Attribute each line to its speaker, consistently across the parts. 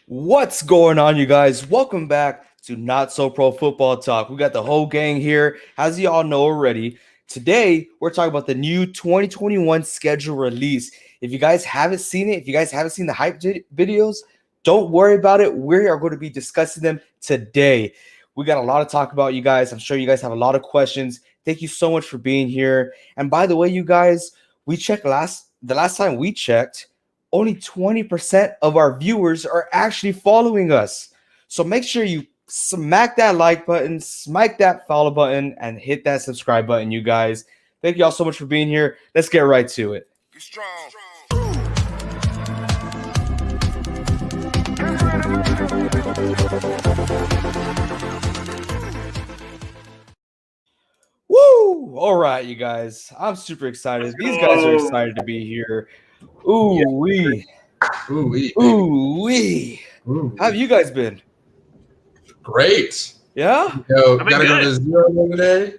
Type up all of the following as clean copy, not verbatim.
Speaker 1: What's going on, you guys? Welcome back to Not So Pro Football Talk. We got the whole gang here, as you all know already. Today, we're talking about the new 2021 schedule release. If you guys haven't seen it, if you guys haven't seen the hype videos, don't worry about it. We are going to be discussing them today. We got a lot to talk about, you guys. I'm sure you guys have a lot of questions. Thank you so much for being here. And by the way, you guys, the last time we checked, only 20% of our viewers are actually following us. So make sure you smack that like button, smack that follow button, and hit that subscribe button, you guys. Thank you all so much for being here. Let's get right to it. Be strong. Woo! All right, you guys. I'm super excited. These guys are excited to be here. Ooh-wee.
Speaker 2: Ooh-wee.
Speaker 1: Ooh-wee. How have you guys been?
Speaker 2: Great.
Speaker 1: Yeah?
Speaker 2: Yo, gotta go to zero today.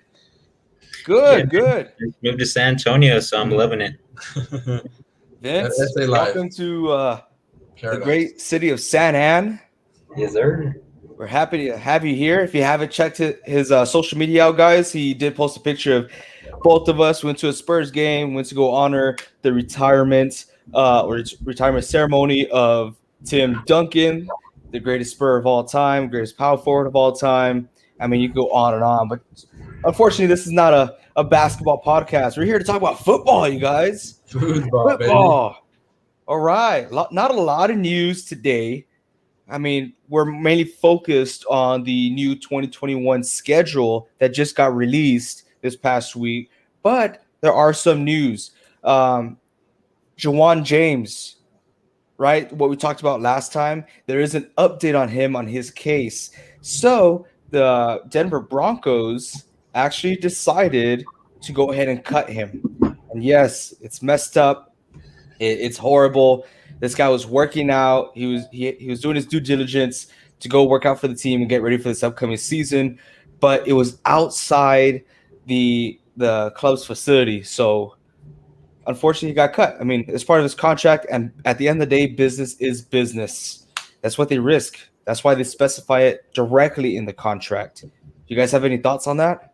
Speaker 1: Good, good.
Speaker 3: Moved to San Antonio, so I'm loving it.
Speaker 1: Vince, welcome to the great city of San An.
Speaker 3: Yes, sir.
Speaker 1: We're happy to have you here. If you haven't checked his social media out, guys, he did post a picture of both of us. Went to a Spurs game, went to go honor the retirement ceremony of Tim Duncan, the greatest Spur of all time, greatest power forward of all time. I mean, you can go on and on, but unfortunately, this is not a basketball podcast. We're here to talk about football, you guys.
Speaker 2: Football. Baby.
Speaker 1: All right. Not a lot of news today. I mean, we're mainly focused on the new 2021 schedule that just got released this past week, but there are some news. Jawan James, right? What we talked about last time, there is an update on him on his case. So the Denver Broncos actually decided to go ahead and cut him. And yes, it's messed up. It's horrible. This guy was working out. He was doing his due diligence to go work out for the team and get ready for this upcoming season, but it was outside the club's facility. So unfortunately, he got cut. I mean, it's part of his contract, and at the end of the day, business is business. That's what they risk. That's why they specify it directly in the contract. Do you guys have any thoughts on that?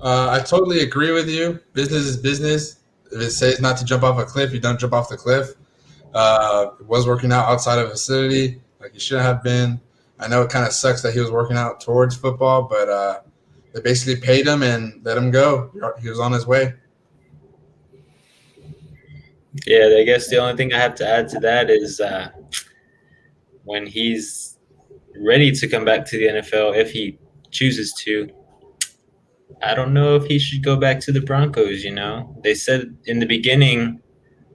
Speaker 2: I totally agree with you. Business is business. If it says not to jump off a cliff, you don't jump off the cliff. Was working out outside of a facility like he shouldn't have been. I know it kind of sucks that he was working out towards football, but they basically paid him and let him go. He was on his way.
Speaker 3: Yeah, I guess the only thing I have to add to that is when he's ready to come back to the NFL, if he chooses to, I don't know if he should go back to the Broncos. You know, they said in the beginning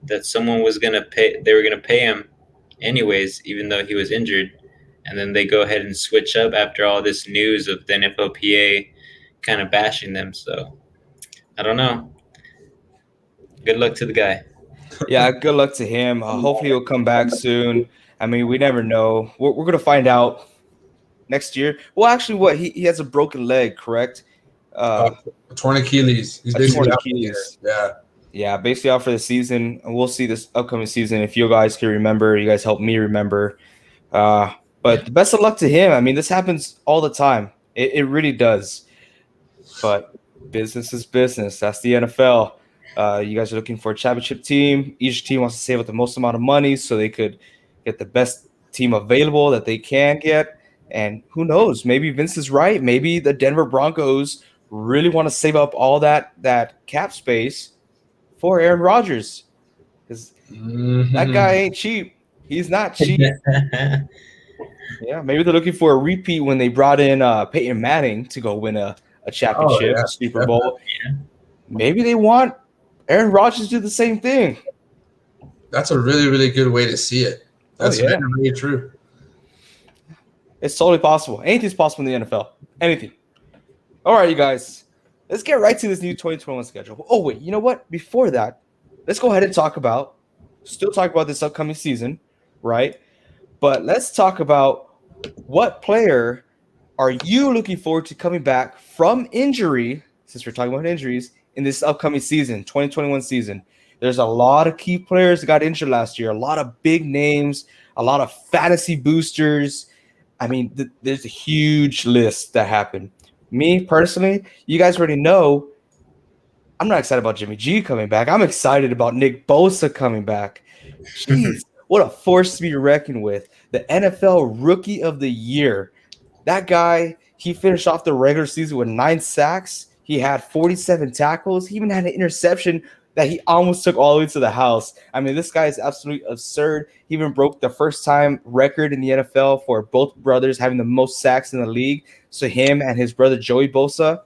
Speaker 3: that someone was gonna pay. They were gonna pay him anyways, even though he was injured. And then they go ahead and switch up after all this news of the NFLPA kind of bashing them. So I don't know. Good luck to the guy.
Speaker 1: Yeah, good luck to him. Hopefully he'll come back soon. I mean, we never know. We're going to find out next year. Well, actually, he has a broken leg, correct?
Speaker 2: Torn Achilles. He's basically torn Achilles.
Speaker 1: Yeah, basically out for the season. And we'll see this upcoming season. If you guys can remember, you guys help me remember. But the best of luck to him. I mean, this happens all the time. It really does. But business is business. That's the NFL. You guys are looking for a championship team. Each team wants to save up the most amount of money so they could get the best team available that they can get. And who knows? Maybe Vince is right. Maybe the Denver Broncos really want to save up all that cap space for Aaron Rodgers. Because that guy ain't cheap. He's not cheap. Yeah, maybe they're looking for a repeat when they brought in Peyton Manning to go win a championship, a Super Bowl. Yeah. Maybe they want Aaron Rodgers to do the same thing.
Speaker 2: That's a really, really good way to see it. That's very true.
Speaker 1: It's totally possible. Anything's possible in the NFL. Anything. All right, you guys. Let's get right to this new 2021 schedule. Oh, wait. You know what? Before that, let's go ahead and talk about this upcoming season, right? But let's talk about what player are you looking forward to coming back from injury, since we're talking about injuries, in this upcoming season, 2021 season. There's a lot of key players that got injured last year, a lot of big names, a lot of fantasy boosters. I mean, there's a huge list that happened. Me personally, you guys already know, I'm not excited about Jimmy G coming back. I'm excited about Nick Bosa coming back. Jeez, what a force to be reckoned with. The NFL Rookie of the Year. That guy, he finished off the regular season with 9 sacks. He had 47 tackles. He even had an interception that he almost took all the way to the house. I mean, this guy is absolutely absurd. He even broke the first-time record in the NFL for both brothers having the most sacks in the league. So him and his brother Joey Bosa,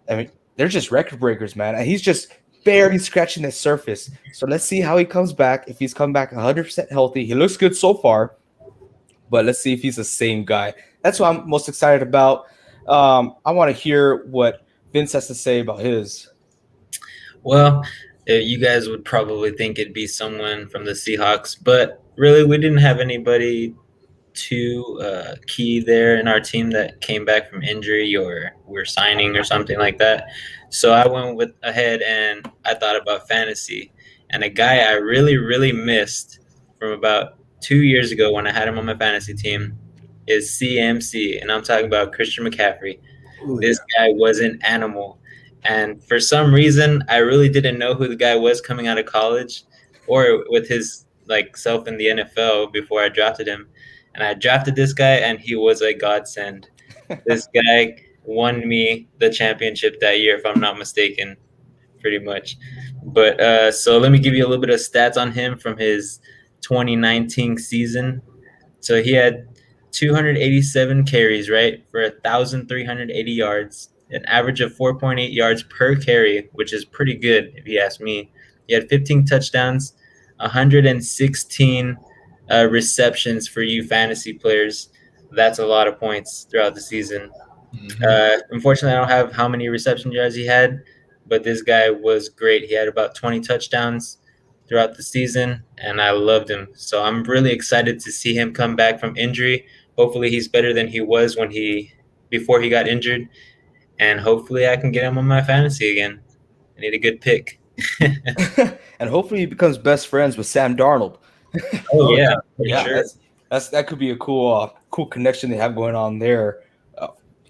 Speaker 1: I mean, they're just record breakers, man. And he's just barely scratching the surface. So let's see how he comes back. If he's come back 100% healthy, he looks good so far. But let's see if he's the same guy. That's what I'm most excited about. I want to hear what Vince has to say about his.
Speaker 3: Well, you guys would probably think it'd be someone from the Seahawks, but really we didn't have anybody too key there in our team that came back from injury or we're signing or something like that. So I went ahead and I thought about fantasy. And a guy I really, really missed from about 2 years ago when I had him on my fantasy team is CMC, and I'm talking about Christian McCaffrey.
Speaker 2: Ooh,
Speaker 3: This guy was an animal. And for some reason, I really didn't know who the guy was coming out of college or with his like self in the NFL before I drafted him. And I drafted this guy, and he was a godsend. This guy won me the championship that year, if I'm not mistaken, pretty much. But so let me give you a little bit of stats on him from his 2019 season. So he had 287 carries, right, for 1,380 yards, an average of 4.8 yards per carry, which is pretty good if you ask me. He had 15 touchdowns, 116 receptions for you fantasy players. That's a lot of points throughout the season. Unfortunately, I don't have how many reception yards he had, but this guy was great. He had about 20 touchdowns throughout the season, and I loved him. So I'm really excited to see him come back from injury. Hopefully he's better than he was before he got injured, and hopefully I can get him on my fantasy again. I need a good pick.
Speaker 1: And hopefully he becomes best friends with Sam Darnold.
Speaker 3: Oh yeah, for
Speaker 1: Yeah,
Speaker 3: sure.
Speaker 1: that could be a cool connection they have going on there.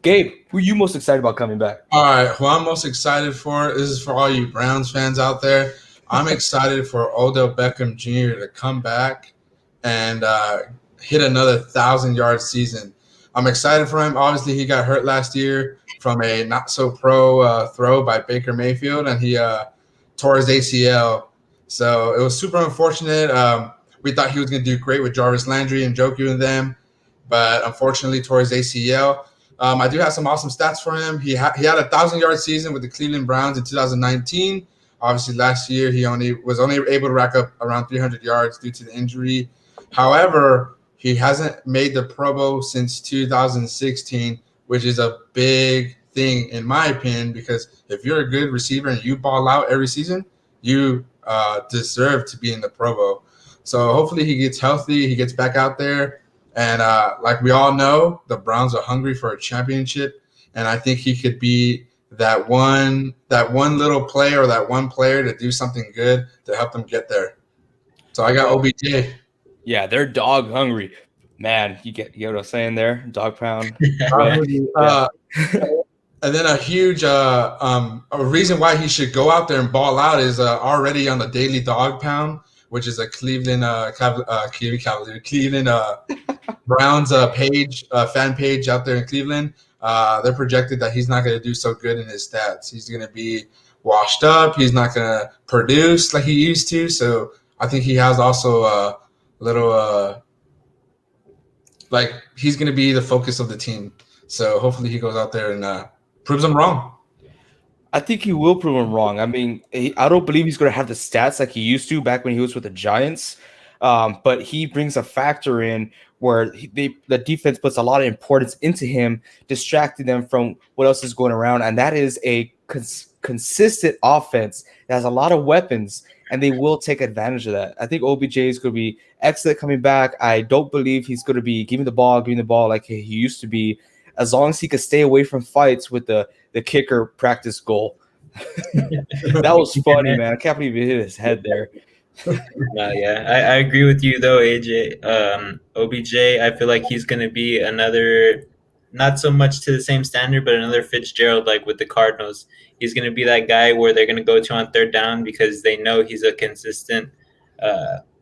Speaker 1: Gabe, who are you most excited about coming back?
Speaker 2: All right, who I'm most excited for, this is for all you Browns fans out there. I'm excited for Odell Beckham Jr. to come back and hit another 1,000-yard season. I'm excited for him. Obviously, he got hurt last year from a not-so-pro throw by Baker Mayfield, and he tore his ACL. So it was super unfortunate. We thought he was going to do great with Jarvis Landry and Njoku and them, but unfortunately tore his ACL. I do have some awesome stats for him. He had a 1,000-yard season with the Cleveland Browns in 2019. Obviously, last year he was only able to rack up around 300 yards due to the injury. However, he hasn't made the Pro Bowl since 2016, which is a big thing in my opinion, because if you're a good receiver and you ball out every season, you deserve to be in the Pro Bowl. So hopefully he gets healthy, he gets back out there. And like we all know, the Browns are hungry for a championship, and I think he could be that one little player or that one player to do something good to help them get there. So I got OBJ.
Speaker 1: Yeah, they're dog hungry. Man, you get what I'm saying there? Dog pound.
Speaker 2: And then a huge a reason why he should go out there and ball out is already on the daily dog pound, which is a Cleveland Browns fan page out there in Cleveland. They're projected that he's not going to do so good in his stats. He's going to be washed up. He's not going to produce like he used to. So I think he has also a little like he's going to be the focus of the team. So hopefully he goes out there and proves them wrong.
Speaker 1: I think he will prove him wrong. I mean, I don't believe he's going to have the stats like he used to back when he was with the Giants. But he brings a factor in where the defense puts a lot of importance into him, distracting them from what else is going around. And that is a consistent offense that has a lot of weapons, and they will take advantage of that. I think OBJ is going to be excellent coming back. I don't believe he's going to be giving the ball like he used to be, as long as he could stay away from fights with the kicker practice goal. That was funny, man. I can't believe he hit his head there.
Speaker 3: No, yeah, I agree with you though, AJ. OBJ, I feel like he's going to be another, not so much to the same standard, but another Fitzgerald like with the Cardinals. He's going to be that guy where they're going to go to on third down because they know he's a consistent.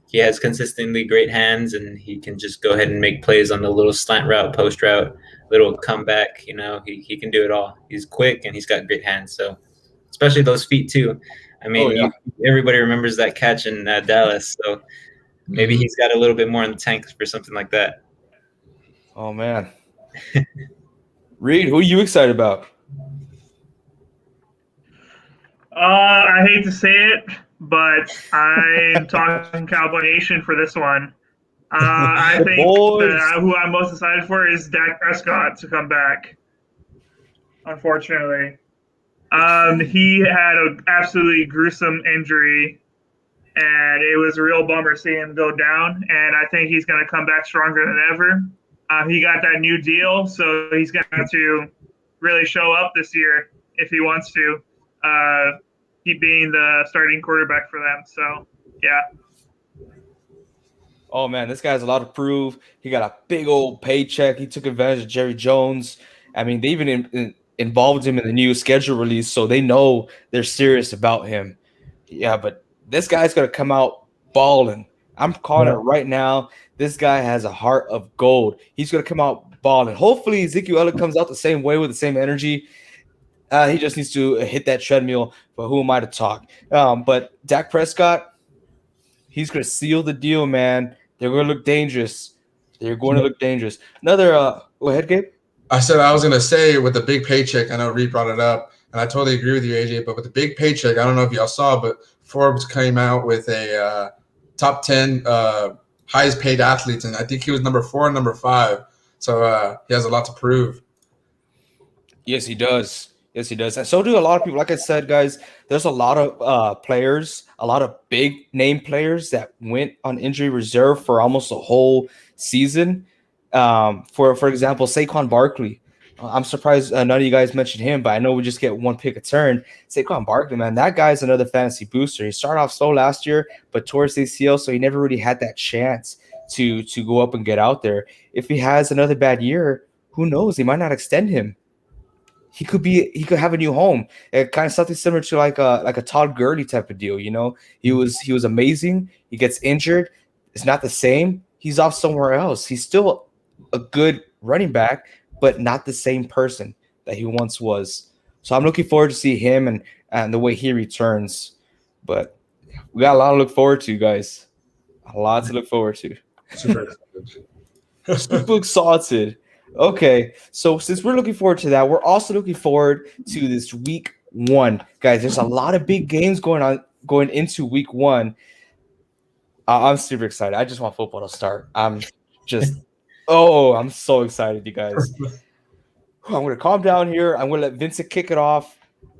Speaker 3: He has consistently great hands, and he can just go ahead and make plays on the little slant route, post route, little comeback. He can do it all. He's quick and he's got great hands. So, especially those feet too. I
Speaker 1: Oh,
Speaker 3: mean,
Speaker 1: yeah.
Speaker 3: everybody remembers that catch in Dallas, so maybe he's got a little bit more in the tank for something like that.
Speaker 1: Oh, man. Reed, who are you excited about?
Speaker 4: I hate to say it, but I'm talking Cowboy Nation for this one. I think
Speaker 1: Boys.
Speaker 4: who I'm most excited for is Dak Prescott to come back. Unfortunately, he had an absolutely gruesome injury, and it was a real bummer seeing him go down. And I think he's going to come back stronger than ever. He got that new deal, so he's going to really show up this year if he wants to. Keep being the starting quarterback for them. So, yeah.
Speaker 1: Oh, man, this guy has a lot to prove. He got a big old paycheck. He took advantage of Jerry Jones. I mean, they even involved him in the new schedule release, so they know they're serious about him. Yeah, but this guy's going to come out balling. I'm calling it right now. This guy has a heart of gold. He's going to come out balling. Hopefully, Ezekiel Elliott comes out the same way with the same energy. He just needs to hit that treadmill, but who am I to talk? But Dak Prescott, he's going to seal the deal, man. They're going to look dangerous. They're going to look dangerous. Another, go ahead, Gabe.
Speaker 2: I said I was going to say with the big paycheck, I know Reed brought it up, and I totally agree with you, AJ, but with the big paycheck, I don't know if y'all saw, but Forbes came out with a top 10 highest paid athletes, and I think he was number 4 and number 5. So he has a lot to prove.
Speaker 1: Yes, he does. Yes, he does. And so do a lot of people. Like I said, guys, there's a lot of players, a lot of big name players that went on injury reserve for almost a whole season. For example, Saquon Barkley. I'm surprised none of you guys mentioned him, but I know we just get one pick a turn. Saquon Barkley, man, that guy's another fantasy booster. He started off slow last year, but towards the ACL, so he never really had that chance to go up and get out there. If he has another bad year, who knows? He might not extend him. He could have a new home. Kind of something similar to like a Todd Gurley type of deal. He was amazing. He gets injured. It's not the same. He's off somewhere else. He's still a good running back, but not the same person that he once was. So I'm looking forward to see him and the way he returns. But we got a lot to look forward to, guys. A lot to look forward to.
Speaker 2: Super excited.
Speaker 1: Super excited. Okay, so since we're looking forward to that, we're also looking forward to this week 1. Guys, there's a lot of big games going into week 1. I'm super excited. I just want football to start. I'm so excited, you guys. I'm going to calm down here. I'm going to let Vincent kick it off.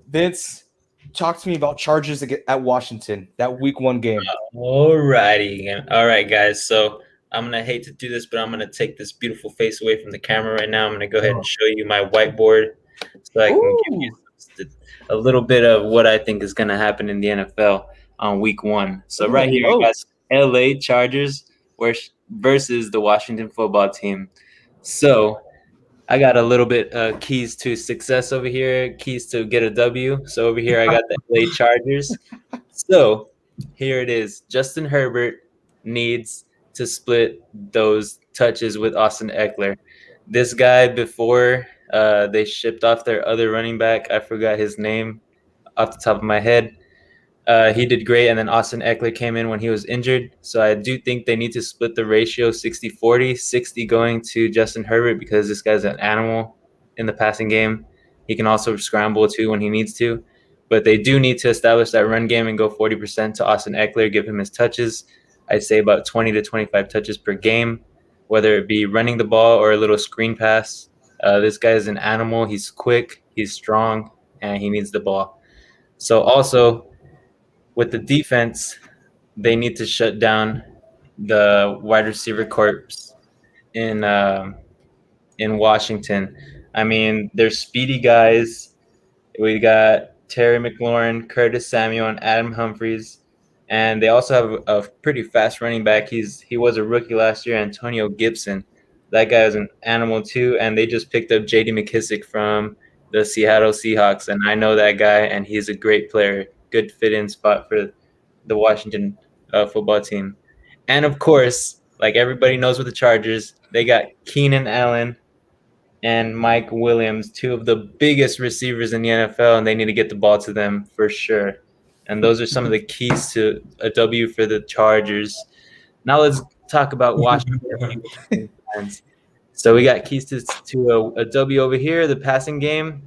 Speaker 1: Vince, talk to me about Chargers at Washington, that week 1 game.
Speaker 3: All right, guys. So I'm going to hate to do this, but I'm going to take this beautiful face away from the camera right now. I'm going to go ahead and show you my whiteboard so I can give you a little bit of what I think is going to happen in the NFL on week 1. So right here, I got LA Chargers versus the Washington football team. So I got a little bit keys to success over here, keys to get a W. So over here, I got the LA Chargers. So here it is. Justin Herbert needs to split those touches with Austin Eckler. This guy, before they shipped off their other running back, I forgot his name off the top of my head. He did great, and then Austin Eckler came in when he was injured. So I do think they need to split the ratio 60-40, 60 going to Justin Herbert because this guy's an animal in the passing game. He can also scramble too when he needs to. But they do need to establish that run game and go 40% to Austin Eckler, give him his touches. I'd say about 20 to 25 touches per game, whether it be running the ball or a little screen pass. This guy is an animal. He's quick, he's strong, and he needs the ball. So also, with the defense, they need to shut down the wide receiver corps in Washington. I mean, they're speedy guys. We got Terry McLaurin, Curtis Samuel, and Adam Humphries. And they also have a pretty fast running back. He was a rookie last year, Antonio Gibson. That guy is an animal too. And they just picked up J.D. McKissick from the Seattle Seahawks, and I know that guy, and he's a great player. Good fit-in spot for the Washington football team. And of course, like everybody knows with the Chargers, they got Keenan Allen and Mike Williams, two of the biggest receivers in the NFL, and they need to get the ball to them for sure. And those are some of the keys to a W for the Chargers. Now let's talk about Washington. So we got keys to a W over here, the passing game.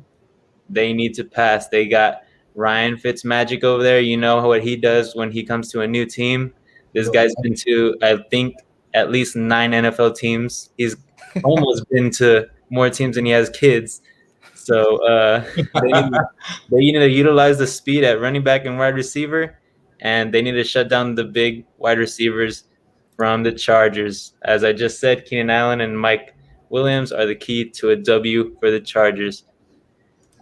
Speaker 3: They need to pass. They got Ryan Fitzmagic over there. You know what he does when he comes to a new team. This guy's been to, I think, at least 9 NFL teams. He's almost been to more teams than he has kids. So they need to utilize the speed at running back and wide receiver, and they need to shut down the big wide receivers from the Chargers. As I just said, Keenan Allen and Mike Williams are the key to a W for the Chargers.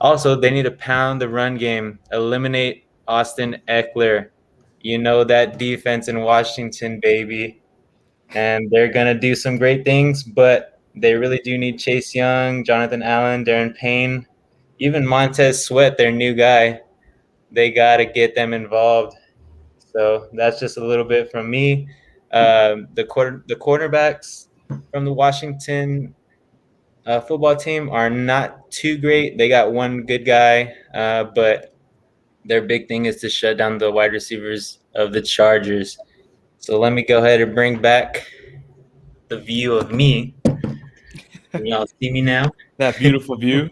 Speaker 3: Also, they need to pound the run game, eliminate Austin Eckler. You know that defense in Washington, baby. And they're going to do some great things, but they really do need Chase Young, Jonathan Allen, Darren Payne, even Montez Sweat, their new guy. They got to get them involved. So that's just a little bit from me. The quarterbacks from the Washington football team are not too great. They got one good guy, but their big thing is to shut down the wide receivers of the Chargers. So let me go ahead and bring back the view of me. Can y'all see me now?
Speaker 1: That beautiful view.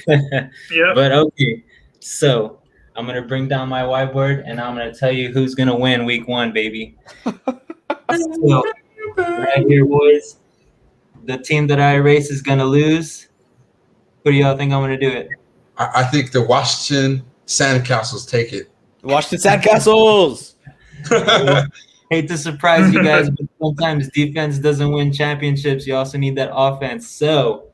Speaker 4: Yeah.
Speaker 3: But okay, so I'm going to bring down my whiteboard, and I'm going to tell you who's going to win week 1, baby. So, right here, boys. The team that I erase is going to lose. Who do y'all think I'm going to do it?
Speaker 2: I think the Washington Sandcastles take it.
Speaker 1: Washington Sandcastles.
Speaker 3: Hate to surprise you guys, but sometimes defense doesn't win championships. You also need that offense. So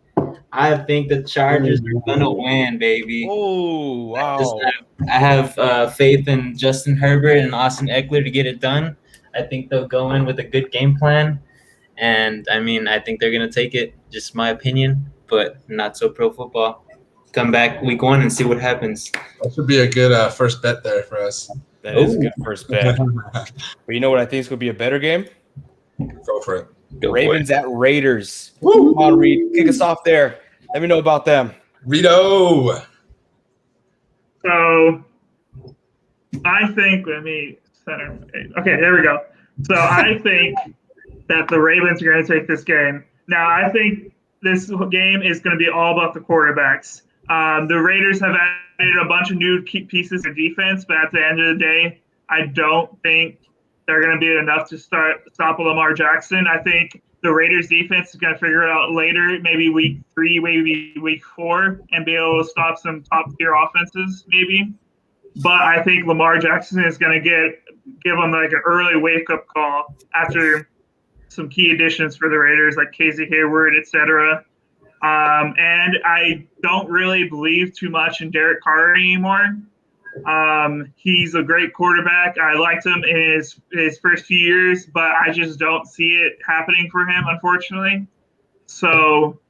Speaker 3: I think the Chargers are going to win, baby.
Speaker 1: Oh, wow.
Speaker 3: I have faith in Justin Herbert and Austin Eckler to get it done. I think they'll go in with a good game plan. And, I mean, I think they're going to take it, just my opinion, but not so pro football. Come back week 1 and see what happens.
Speaker 2: That should be a good first bet there for us.
Speaker 1: That is a good first bet. But you know what I think is going to be a better game?
Speaker 2: Go for it.
Speaker 1: Ravens at Raiders. Come on, Reed. Kick us off there. Let me know about them.
Speaker 2: Rito.
Speaker 4: So I think, let me center. Okay, there we go. So I think that the Ravens are going to take this game. Now, I think this game is going to be all about the quarterbacks. The Raiders have added a bunch of new key pieces of defense, but at the end of the day, I don't think they're going to be enough to stop Lamar Jackson. I think the Raiders defense is going to figure it out later, maybe week 3, maybe week 4, and be able to stop some top-tier offenses, maybe. But I think Lamar Jackson is going to give them like an early wake-up call after some key additions for the Raiders, like Casey Hayward, etc. And I don't really believe too much in Derek Carr anymore. He's a great quarterback. I liked him in his first few years, but I just don't see it happening for him, unfortunately. So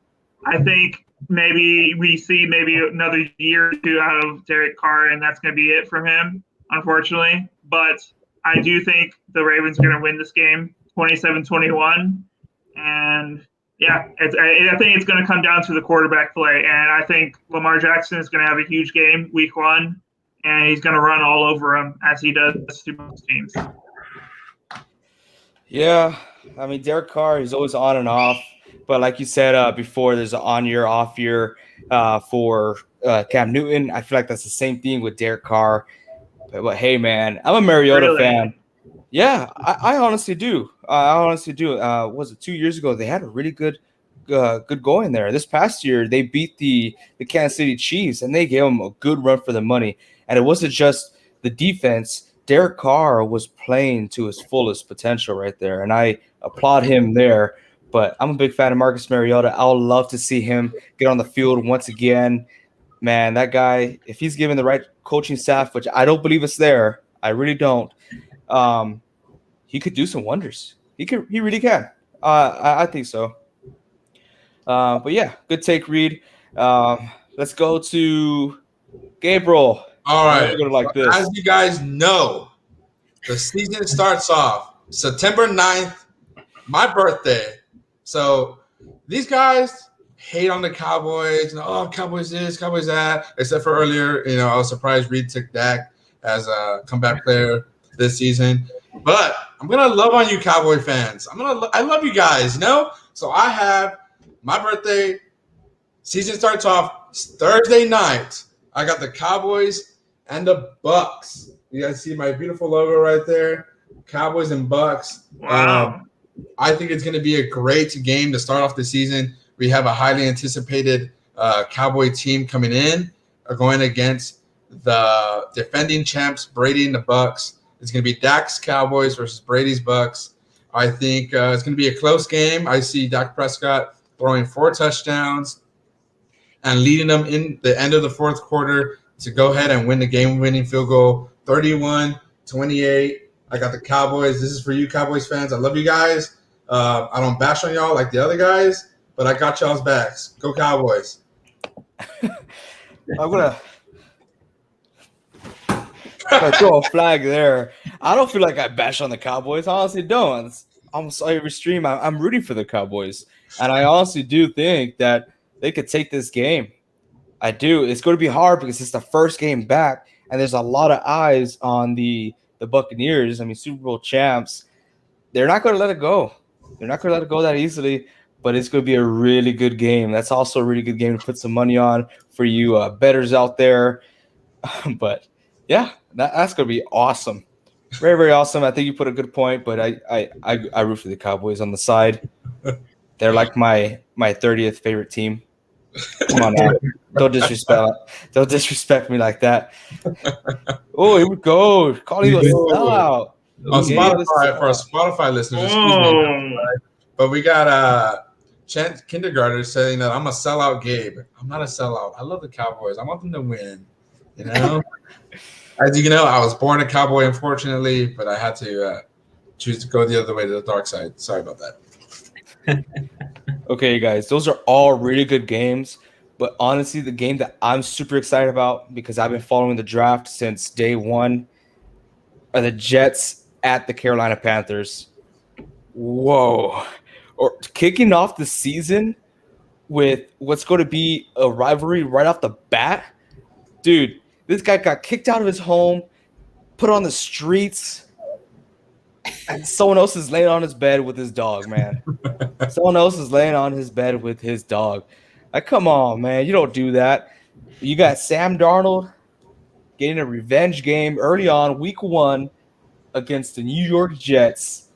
Speaker 4: I think maybe we see maybe another year or 2 out of Derek Carr, and that's going to be it for him, unfortunately. But I do think the Ravens are going to win this game 27-21. And yeah, I think it's going to come down to the quarterback play. And I think Lamar Jackson is going to have a huge game week 1, and he's going to run all over them as he does to most teams.
Speaker 1: Yeah, I mean, Derek Carr, he's always on and off. But like you said before, there's an on-year, off-year for Cam Newton. I feel like that's the same thing with Derek Carr. But hey, man, I'm a Mariota fan. Yeah, I honestly do. Was it 2 years ago? They had a really good going there. This past year, they beat the Kansas City Chiefs, and they gave them a good run for the money. And it wasn't just the defense. Derek Carr was playing to his fullest potential right there, and I applaud him there. But I'm a big fan of Marcus Mariota. I would love to see him get on the field once again. man, that guy, if he's given the right coaching staff, which I don't believe it's there, I really don't, he could do some wonders. He really can. I think so. But yeah, good take, Reed. Let's go to Gabriel.
Speaker 2: All
Speaker 1: I know
Speaker 2: right.
Speaker 1: you're gonna like this.
Speaker 2: As you guys know, the season starts off September 9th, my birthday. So these guys hate on the Cowboys. Cowboys this, Cowboys that. Except for earlier, I was surprised Reed took Dak as a comeback player this season. But I'm gonna love on you, Cowboy fans. I love you guys. So I have my birthday. Season starts off Thursday night. I got the Cowboys and the Bucks. You guys see my beautiful logo right there? Cowboys and Bucks.
Speaker 4: Wow.
Speaker 2: I think it's going to be a great game to start off the season. We have a highly anticipated Cowboy team coming in, going against the defending champs, Brady and the Bucks. It's going to be Dak's Cowboys versus Brady's Bucks. I think it's going to be a close game. I see Dak Prescott throwing 4 touchdowns and leading them in the end of the fourth quarter to go ahead and win the game-winning field goal, 31-28. I got the Cowboys. This is for you Cowboys fans. I love you guys. I don't bash on y'all like the other guys, but I got y'all's backs. Go Cowboys.
Speaker 1: I'm gonna throw a flag there. I don't feel like I bash on the Cowboys. I honestly don't. Almost every stream, I'm rooting for the Cowboys, and I honestly do think that they could take this game. I do. It's going to be hard because it's the first game back, and there's a lot of eyes on the Buccaneers. I mean, Super Bowl champs. They're not going to let it go. They're not going to let it go that easily, but it's going to be a really good game. That's also a really good game to put some money on for you bettors out there. But, yeah, that's going to be awesome. Very, very awesome. I think you put a good point, but I root for the Cowboys on the side. They're like my 30th favorite team. Come on now. Don't disrespect me like that. Oh, here we go. Calling you a sellout.
Speaker 2: On Spotify, for our Spotify listeners, excuse me. But we got kindergartner saying that I'm a sellout, Gabe. I'm not a sellout. I love the Cowboys. I want them to win. As you know, I was born a Cowboy, unfortunately, but I had to choose to go the other way to the dark side. Sorry about that.
Speaker 1: Okay, guys, those are all really good games. But honestly, the game that I'm super excited about, because I've been following the draft since day one, are the Jets at the Carolina Panthers. Whoa. Or kicking off the season with what's going to be a rivalry right off the bat. Dude, this guy got kicked out of his home, put on the streets, and someone else is laying on his bed with his dog, man. Someone else is laying on his bed with his dog. Like, come on, man. You don't do that. You got Sam Darnold getting a revenge game early on, week 1, against the New York Jets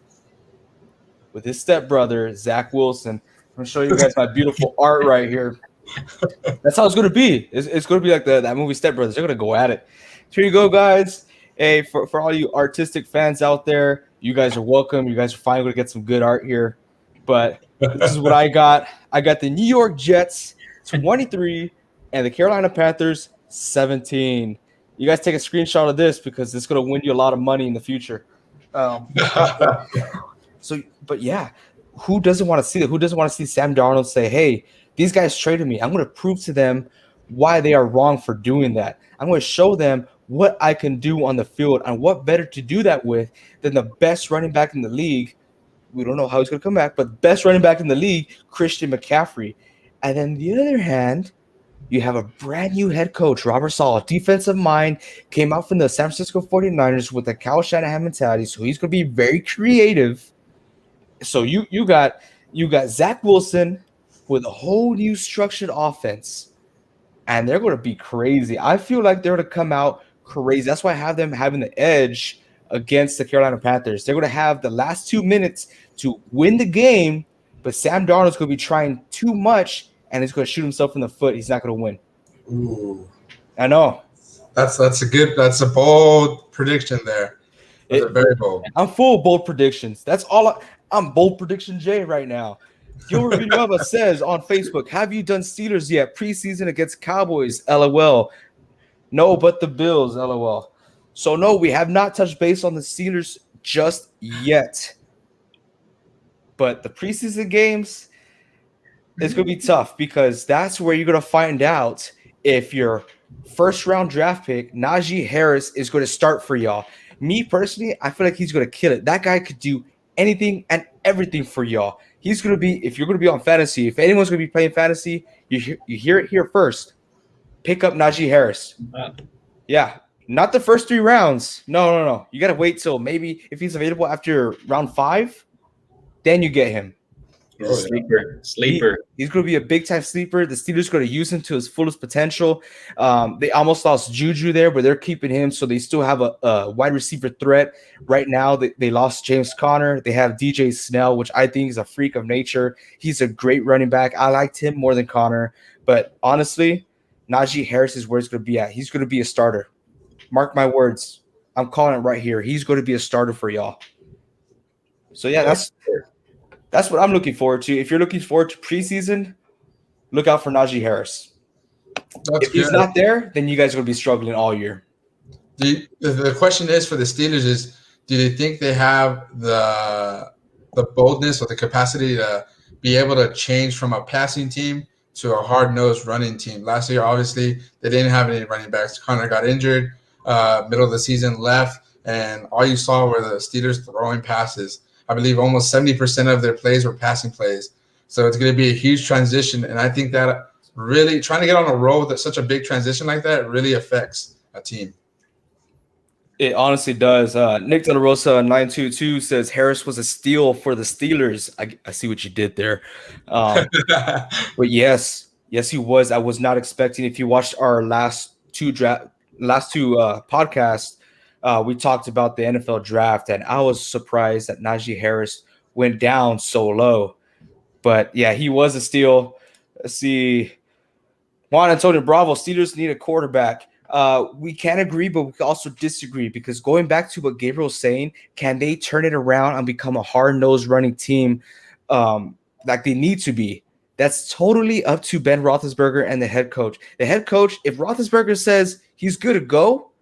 Speaker 1: with his stepbrother, Zach Wilson. I'm going to show you guys my beautiful art right here. That's how it's going to be. It's going to be like that movie Step Brothers. They're going to go at it. Here you go, guys. Hey, for all you artistic fans out there, you guys are welcome. You guys are finally going to get some good art here. But this is what I got. I got the New York Jets 23 and the Carolina Panthers 17. You guys take a screenshot of this because it's going to win you a lot of money in the future. But yeah, who doesn't want to see that? Who doesn't want to see Sam Darnold say, hey, these guys traded me. I'm going to prove to them why they are wrong for doing that. I'm going to show them what I can do on the field, and what better to do that with than the best running back in the league. We don't know how he's going to come back, but best running back in the league, Christian McCaffrey. And then the other hand, you have a brand new head coach, Robert Saleh, defensive mind, came out from the San Francisco 49ers with a Kyle Shanahan mentality, so he's going to be very creative. So you got Zach Wilson with a whole new structured offense, and they're going to be crazy. I feel like they're going to come out crazy. That's why I have them having the edge against the Carolina Panthers. They're going to have the last 2 minutes to win the game, but Sam Darnold's going to be trying too much, and he's going to shoot himself in the foot. He's not going to win.
Speaker 2: Ooh,
Speaker 1: I know.
Speaker 2: That's a bold prediction there. Very bold.
Speaker 1: I'm full of bold predictions. That's all. I'm bold prediction Jay right now. Gilbert Villanueva says on Facebook, have you done Steelers yet? Preseason against Cowboys, LOL. No, but the Bills, LOL. So, no, we have not touched base on the Steelers just yet. But the preseason games, it's going to be tough because that's where you're going to find out if your first-round draft pick, Najee Harris, is going to start for y'all. Me, personally, I feel like he's going to kill it. That guy could do anything and everything for y'all. He's going to be, if you're going to be on fantasy, if anyone's going to be playing fantasy, you hear it here first. Pick up Najee Harris. Yeah, not the first 3 rounds. No. You got to wait till maybe if he's available after round 5, then you get him.
Speaker 3: He's a sleeper.
Speaker 1: He's going to be a big-time sleeper. The Steelers are going to use him to his fullest potential. They almost lost Juju there, but they're keeping him, so they still have a wide receiver threat. Right now, they lost James Conner. They have DJ Snell, which I think is a freak of nature. He's a great running back. I liked him more than Conner. But honestly, Najee Harris is where it's going to be at. He's going to be a starter. Mark my words. I'm calling it right here. He's going to be a starter for y'all. So, yeah, that's what I'm looking forward to. If you're looking forward to preseason, look out for Najee Harris. If he's not there, then you guys are going to be struggling all year.
Speaker 2: The question is for the Steelers is, do they think they have the boldness or the capacity to be able to change from a passing team to a hard-nosed running team? Last year, obviously, they didn't have any running backs. Connor got injured, middle of the season, left, and all you saw were the Steelers throwing passes. I believe almost 70% of their plays were passing plays. So it's going to be a huge transition. And I think that really trying to get on a roll with such a big transition like that really affects a team.
Speaker 1: It honestly does. Nick De La Rosa 922 says Harris was a steal for the Steelers. I see what you did there. But yes, he was. I was not expecting. If you watched our last two podcasts, we talked about the NFL draft, and I was surprised that Najee Harris went down so low. But, yeah, he was a steal. Let's see. Juan Antonio Bravo, Steelers need a quarterback. We can agree, but we can also disagree because going back to what Gabriel's saying, can they turn it around and become a hard-nosed running team like they need to be? That's totally up to Ben Roethlisberger and the head coach. The head coach, if Roethlisberger says he's good to go,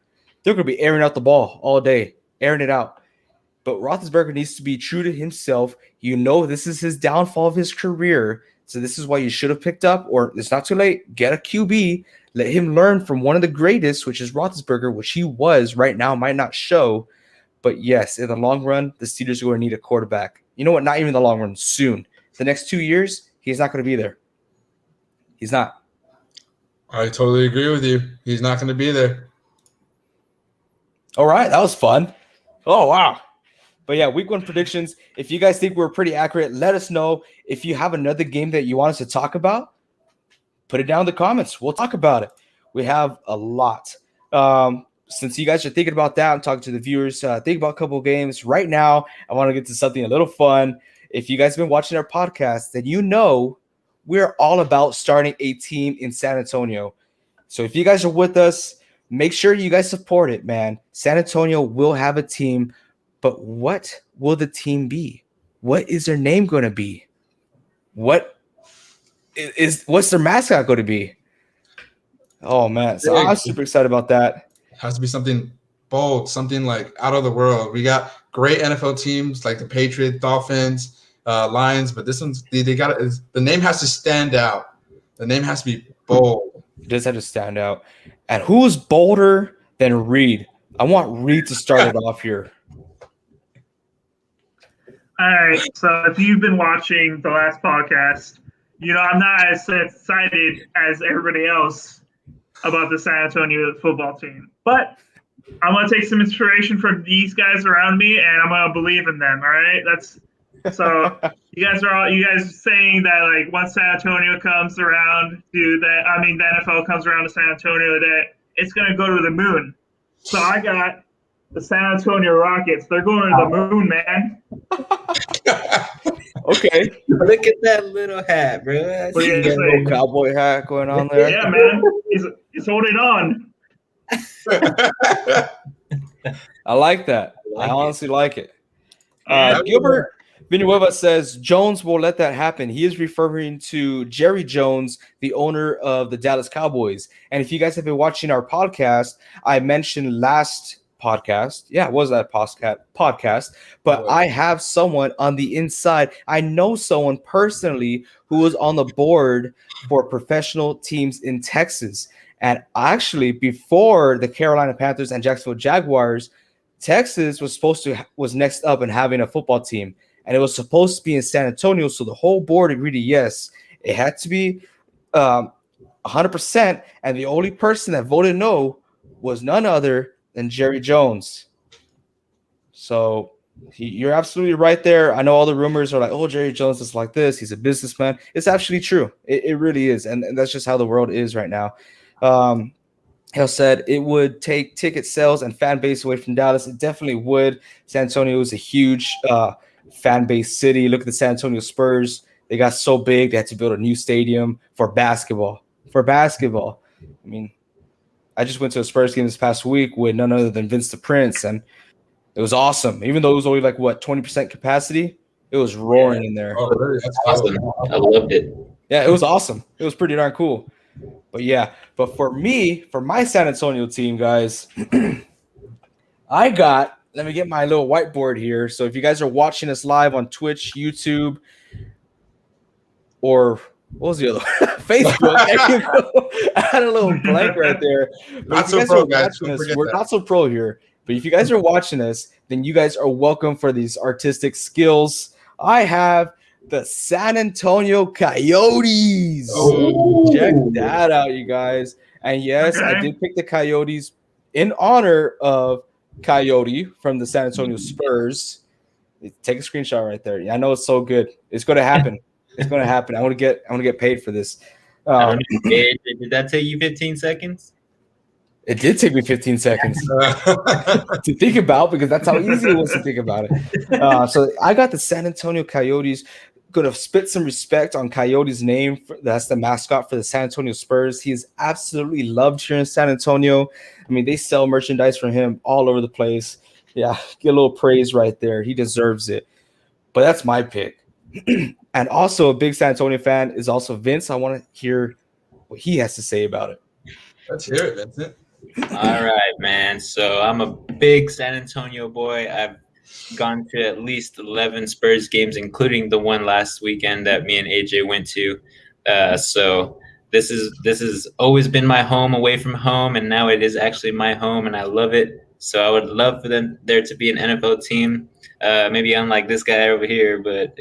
Speaker 1: they're going to be airing out the ball all day, airing it out. But Roethlisberger needs to be true to himself. You know this is his downfall of his career, so this is why you should have picked up, or it's not too late, get a QB, let him learn from one of the greatest, which is Roethlisberger, which he was right now, might not show. But yes, in the long run, the Steelers are going to need a quarterback. You know what? Not even in the long run, soon. The next 2 years, he's not going to be there. He's not.
Speaker 2: I totally agree with you. He's not going to be there.
Speaker 1: All right, that was fun. Oh, wow. But yeah, week 1 predictions. If you guys think we're pretty accurate, let us know. If you have another game that you want us to talk about, put it down in the comments. We'll talk about it. We have a lot. Since you guys are thinking about that, I'm talking to the viewers. Think about a couple of games. Right now, I want to get to something a little fun. If you guys have been watching our podcast, then you know we're all about starting a team in San Antonio. So if you guys are with us, make sure you guys support it, man. San Antonio will have a team, but what will the team be? What is their name going to be? What's their mascot going to be? Oh, man. So I'm super excited about that.
Speaker 2: It has to be something bold, something like out of the world. We got great NFL teams like the Patriots, Dolphins, Lions, but this one's the name has to stand out. The name has to be bold.
Speaker 1: It does have to stand out. And who's bolder than Reed? I want Reed to start it off here.
Speaker 4: All right. So if you've been watching the last podcast, you know I'm not as excited as everybody else about the San Antonio football team. But I'm going to take some inspiration from these guys around me, and I'm going to believe in them, all right? So you guys saying that, like, once San Antonio comes around the NFL comes around to San Antonio, that it's going to go to the moon. So I got the San Antonio Rockets. They're going to the moon, man.
Speaker 1: Okay.
Speaker 3: Look at that little hat, bro. That's
Speaker 1: a little cowboy hat going on there.
Speaker 4: Yeah, man. He's holding on.
Speaker 1: I like that. I honestly like it. Gilbert Vinueva says Jones will let that happen. He is referring to Jerry Jones, the owner of the Dallas Cowboys. And if you guys have been watching our podcast, I mentioned last podcast. Yeah, it was that podcast. But I have someone on the inside. I know someone personally who was on the board for professional teams in Texas. And actually, before the Carolina Panthers and Jacksonville Jaguars, Texas was next up in having a football team, and it was supposed to be in San Antonio. So the whole board agreed to yes, it had to be 100%, and the only person that voted no was none other than Jerry Jones. So you're absolutely right there. I know all the rumors are like, oh, Jerry Jones is like this. He's a businessman. It's actually true. It really is, and that's just how the world is right now. Hill said it would take ticket sales and fan base away from Dallas. It definitely would. San Antonio is a huge fan base city. Look at the San Antonio Spurs. They got so big they had to build a new stadium for basketball. I mean, I just went to a Spurs game this past week with none other than Vince the Prince, and it was awesome. Even though it was only like 20% capacity, it was roaring in there.
Speaker 2: Oh, really? That's
Speaker 3: Awesome. I loved it.
Speaker 1: Yeah, it was awesome. It was pretty darn cool. But for me, for my San Antonio team, guys, let me get my little whiteboard here. So if you guys are watching us live on Twitch, YouTube, or what was the other one? Facebook. There you go. I had a little blank right there.
Speaker 2: Not so pro, guys.
Speaker 1: We're not so pro here. But if you guys are watching us, then you guys are welcome for these artistic skills. I have the San Antonio Coyotes.
Speaker 2: Oh.
Speaker 1: Check that out, you guys. And yes, I did pick the Coyotes in honor of Coyote from the San Antonio Spurs. Take a screenshot right there. I know it's so good. It's going to happen. It's going to happen. I want to get paid for this.
Speaker 3: Did that take you 15 seconds?
Speaker 1: It did take me 15 seconds to think about, because that's how easy it was to think about it. So I got the San Antonio Coyotes. Going to spit some respect on Coyote's name. That's the mascot for the San Antonio Spurs. He is absolutely loved here in San Antonio. I mean, they sell merchandise for him all over the place. Yeah, get a little praise right there. He deserves it. But that's my pick. And also a big San Antonio fan is also Vince. I want to hear what he has to say about it.
Speaker 2: Let's hear it, Vincent.
Speaker 3: All right, man. So I'm a big San Antonio boy. I've gone to at least 11 Spurs games, including the one last weekend that me and AJ went to. So this has always been my home away from home, and now it is actually my home, and I love it. So I would love for there to be an NFL team, maybe unlike this guy over here, but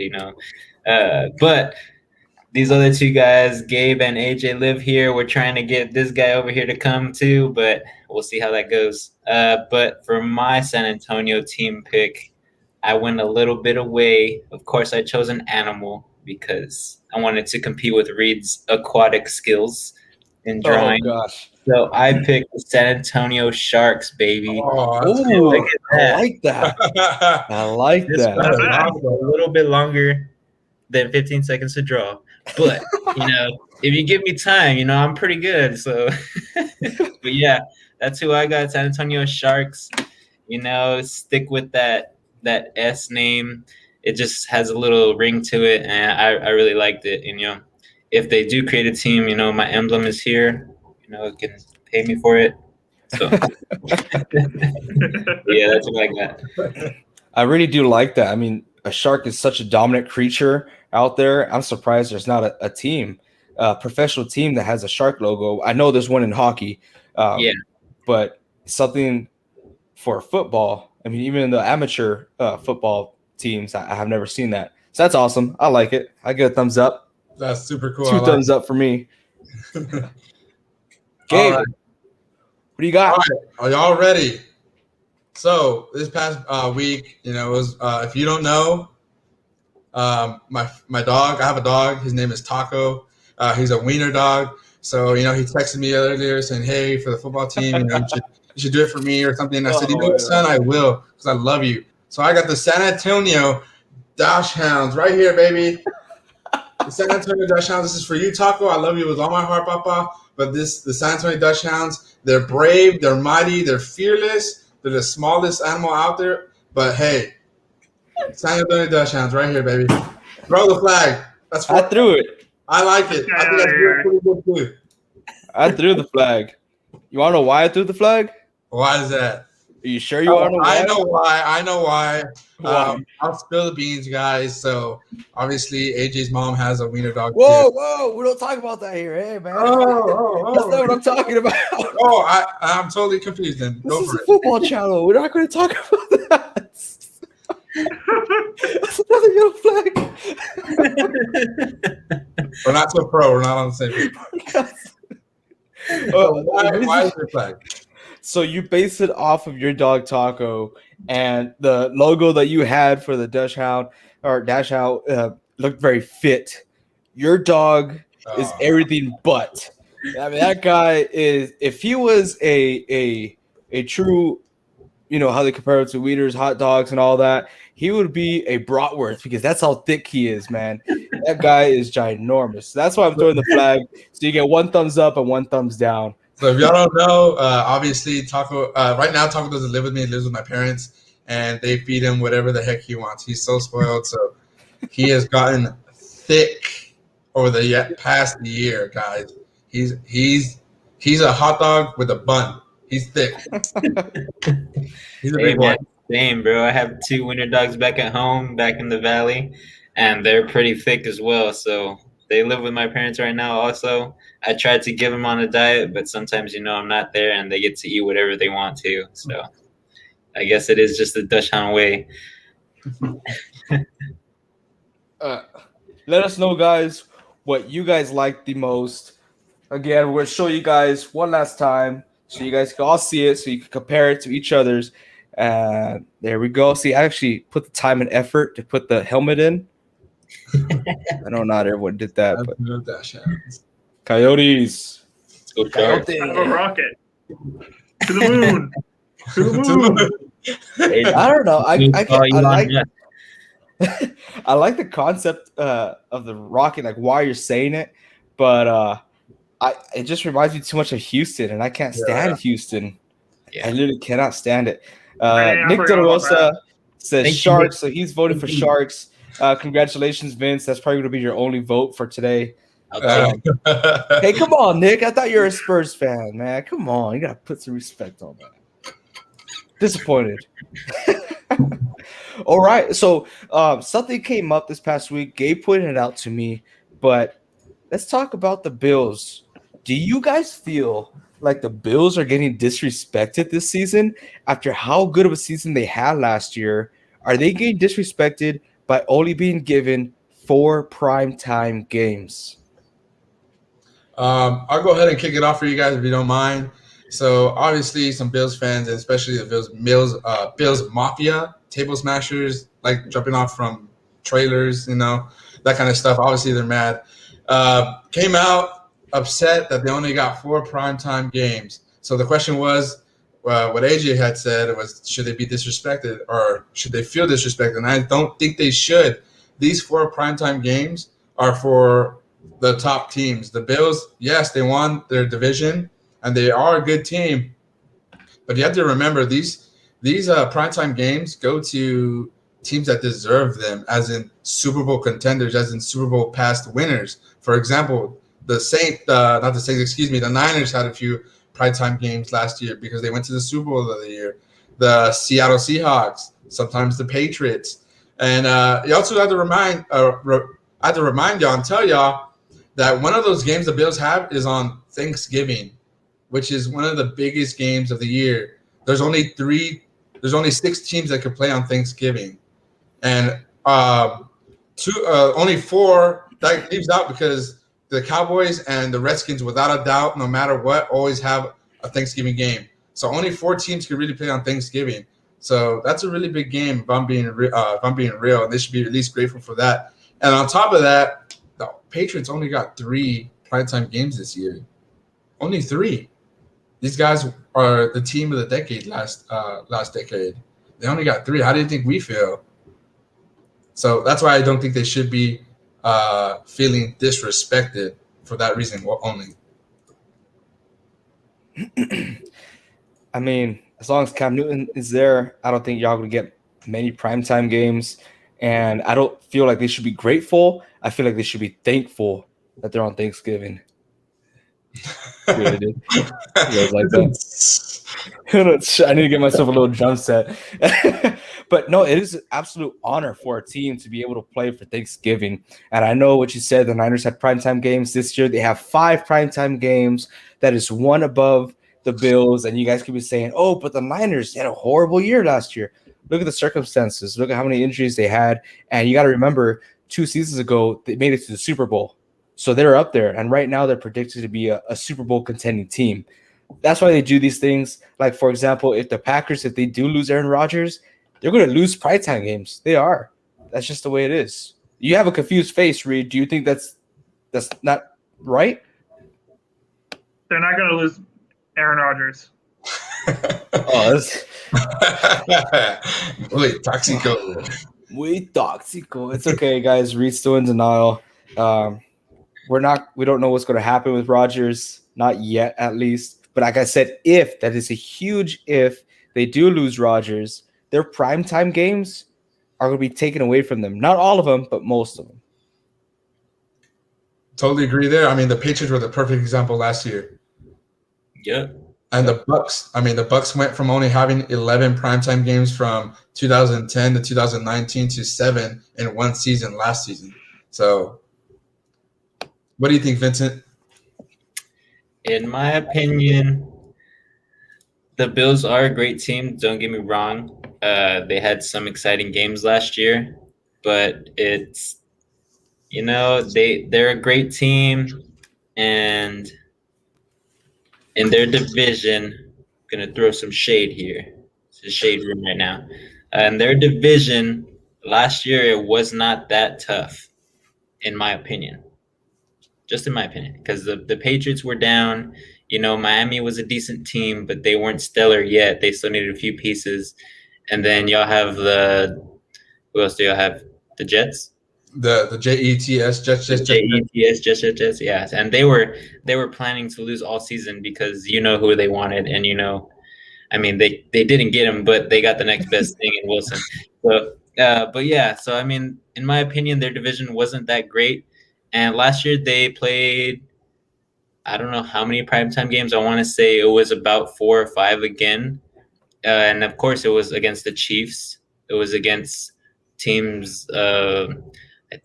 Speaker 3: but these other two guys, Gabe and AJ, live here. We're trying to get this guy over here to come too, but we'll see how that goes. But for my San Antonio team pick, I went a little bit away. Of course, I chose an animal because I wanted to compete with Reed's aquatic skills in drawing.
Speaker 1: Oh, gosh.
Speaker 3: So I picked the San Antonio Sharks, baby.
Speaker 2: Oh,
Speaker 1: Ooh, I like that. I like
Speaker 3: This
Speaker 1: that.
Speaker 3: one took a little bit longer than 15 seconds to draw. But, if you give me time, I'm pretty good. So, but yeah, that's who I got, San Antonio Sharks. Stick with that S name. It just has a little ring to it, and I really liked it. And, if they do create a team, my emblem is here. It can pay me for it. So, yeah, that's what I got.
Speaker 1: I really do like that. I mean, a shark is such a dominant creature out there. I'm surprised there's not a team, a professional team that has a shark logo. I know there's one in hockey, but something for football. I mean, even in the amateur football teams, I have never seen that. So that's awesome. I like it. I get a thumbs up.
Speaker 2: That's super cool.
Speaker 1: Two thumbs up for me. Gabe,
Speaker 2: Right.
Speaker 1: what do you got?
Speaker 2: All right. Are y'all ready? So this past week, it was if you don't know, my dog. I have a dog. His name is Taco. He's a wiener dog. So he texted me earlier saying, "Hey, for the football team, you should do it for me or something." And I said, "Son, I will, because I love you." So I got the San Antonio Dash Hounds right here, baby. The San Antonio Dash Hounds. This is for you, Taco. I love you with all my heart, Papa. But the San Antonio Dash Hounds, they're brave, they're mighty, they're fearless. They're the smallest animal out there. But hey, San Antonio Dachshunds right here, baby. Throw the flag. That's
Speaker 1: I
Speaker 2: for.
Speaker 1: threw it.
Speaker 2: I like it.
Speaker 4: Get
Speaker 2: I think
Speaker 4: outta
Speaker 2: that's
Speaker 4: here.
Speaker 2: pretty good too.
Speaker 1: I threw the flag. You want to know why I threw the flag?
Speaker 2: Why is that?
Speaker 1: Are you sure you want to know why?
Speaker 2: I know why. I know why.
Speaker 1: Why?
Speaker 2: I'll spill the beans, guys. So obviously, AJ's mom has a wiener dog too.
Speaker 1: Whoa! We don't talk about that here, hey man. That's not what I'm talking about.
Speaker 2: I'm totally confused. Then
Speaker 1: This
Speaker 2: go
Speaker 1: is
Speaker 2: for
Speaker 1: a
Speaker 2: it.
Speaker 1: football channel. We're not going to talk about that. That's another yellow flag.
Speaker 2: We're not so pro. We're not on the same page. Why is your flag?
Speaker 1: So you base it off of your dog Taco, and the logo that you had for the Dash Hound looked very fit. Your dog is everything but. I mean, that guy is. If he was a true, how they compare it to Weeders, hot dogs, and all that, he would be a bratwurst because that's how thick he is, man. That guy is ginormous. That's why I'm throwing the flag. So you get 1 thumbs up and 1 thumbs down.
Speaker 2: So if y'all don't know, obviously Taco. Right now, Taco doesn't live with me. He lives with my parents, and they feed him whatever the heck he wants. He's so spoiled. So he has gotten thick over the past year, guys. He's a hot dog with a bun. He's thick. He's a big boy.
Speaker 3: Same, bro. I have 2 winter dogs back at home, back in the valley, and they're pretty thick as well. So they live with my parents right now also. I tried to give them on a diet, but sometimes, I'm not there, and they get to eat whatever they want to. So I guess it is just the Dachshund way.
Speaker 1: Let us know, guys, what you guys like the most. Again, we're going to show you guys one last time so you guys can all see it so you can compare it to each other's. There we go. See, I actually put the time and effort to put the helmet in. I know not everyone did that, but Coyotes.
Speaker 3: Coyotes.
Speaker 4: Out of a rocket. To the moon. To the moon.
Speaker 1: I don't know. I like the concept of the rocket, like why you're saying it, but it just reminds me too much of Houston, and I can't stand Houston. Yeah. I literally cannot stand it. Nick De La Rosa says Sharks, so he's voting for Sharks. Congratulations, Vince. That's probably going to be your only vote for today. Hey, come on, Nick. I thought you were a Spurs fan, man. Come on. You got to put some respect on that. Disappointed. All right. So something came up this past week. Gabe pointed it out to me, but let's talk about the Bills. Do you guys feel like the Bills are getting disrespected this season after how good of a season they had last year? Are they getting disrespected by only being given 4 primetime games?
Speaker 2: I'll go ahead and kick it off for you guys if you don't mind. So obviously some Bills fans, and especially the Bills Mafia, table smashers, like jumping off from trailers, that kind of stuff. Obviously they're mad. Came out upset that they only got 4 primetime games. So the question was, what AJ had said was, should they be disrespected or should they feel disrespected? And I don't think they should. These 4 primetime games are for the top teams. The Bills, yes, they won their division, and they are a good team. But you have to remember, these primetime games go to teams that deserve them, as in Super Bowl contenders, as in Super Bowl past winners. For example, the Niners had a few primetime games last year because they went to the Super Bowl of the year. The Seattle Seahawks, sometimes the Patriots. And you also have to remind y'all and tell y'all that one of those games the Bills have is on Thanksgiving, which is one of the biggest games of the year. There's only 6 teams that can play on Thanksgiving. And only 4 that leaves out because the Cowboys and the Redskins, without a doubt, no matter what, always have a Thanksgiving game. So only 4 teams can really play on Thanksgiving. So that's a really big game if I'm being real, and they should be at least grateful for that. And on top of that, the Patriots only got 3 primetime games this year. Only 3. These guys are the team of the decade last decade. They only got 3. How do you think we feel? So that's why I don't think they should be feeling disrespected for that reason only.
Speaker 1: I mean, as long as Cam Newton is there, I don't think y'all gonna get many primetime games, and I don't feel like they should be grateful. I feel like they should be thankful that they're on Thanksgiving. Really did. You guys like that? I need to get myself a little jump set. But no, it is an absolute honor for a team to be able to play for Thanksgiving. And I know what you said, the Niners had primetime games this year. They have 5 primetime games. That is one above the Bills. And you guys could be saying, oh, but the Niners had a horrible year last year. Look at the circumstances. Look at how many injuries they had. And you got to remember, 2 seasons ago, they made it to the Super Bowl. So they're up there. And right now they're predicted to be a Super Bowl contending team. That's why they do these things. Like, for example, if the Packers, if they do lose Aaron Rodgers, they're going to lose primetime games. They are. That's just the way it is. You have a confused face, Reed. Do you think that's not right?
Speaker 4: They're not going to lose Aaron Rodgers.
Speaker 2: Wait, Toxico.
Speaker 1: Muy toxico. It's okay, guys. Reed's still in denial. We don't know what's going to happen with Rodgers. Not yet, at least. But like I said, if that is a huge if they do lose Rodgers, their primetime games are going to be taken away from them. Not all of them, but most of them.
Speaker 2: Totally agree there. I mean, the Patriots were the perfect example last year.
Speaker 3: Yeah.
Speaker 2: And the Bucks. I mean, the Bucks went from only having 11 primetime games from 2010 to 2019 to 7 in one season last season. So, what do you think, Vincent?
Speaker 3: In my opinion, the Bills are a great team. Don't get me wrong. They had some exciting games last year, but it's, they're a great team, and in their division, I'm going to throw some shade here. It's a shade room right now. In their division, last year, it was not that tough, in my opinion. Just in my opinion, because the Patriots were down. Miami was a decent team, but they weren't stellar yet. They still needed a few pieces. And then y'all have who else do y'all have? The Jets?
Speaker 2: The Jets,
Speaker 3: Jets, yeah. And they were planning to lose all season because who they wanted, and they didn't get him, but they got the next best thing in Wilson. So, but yeah, so in my opinion, their division wasn't that great. And last year they played, I don't know how many primetime games. I want to say it was about 4 or 5 again. And of course, it was against the Chiefs. It was against teams. I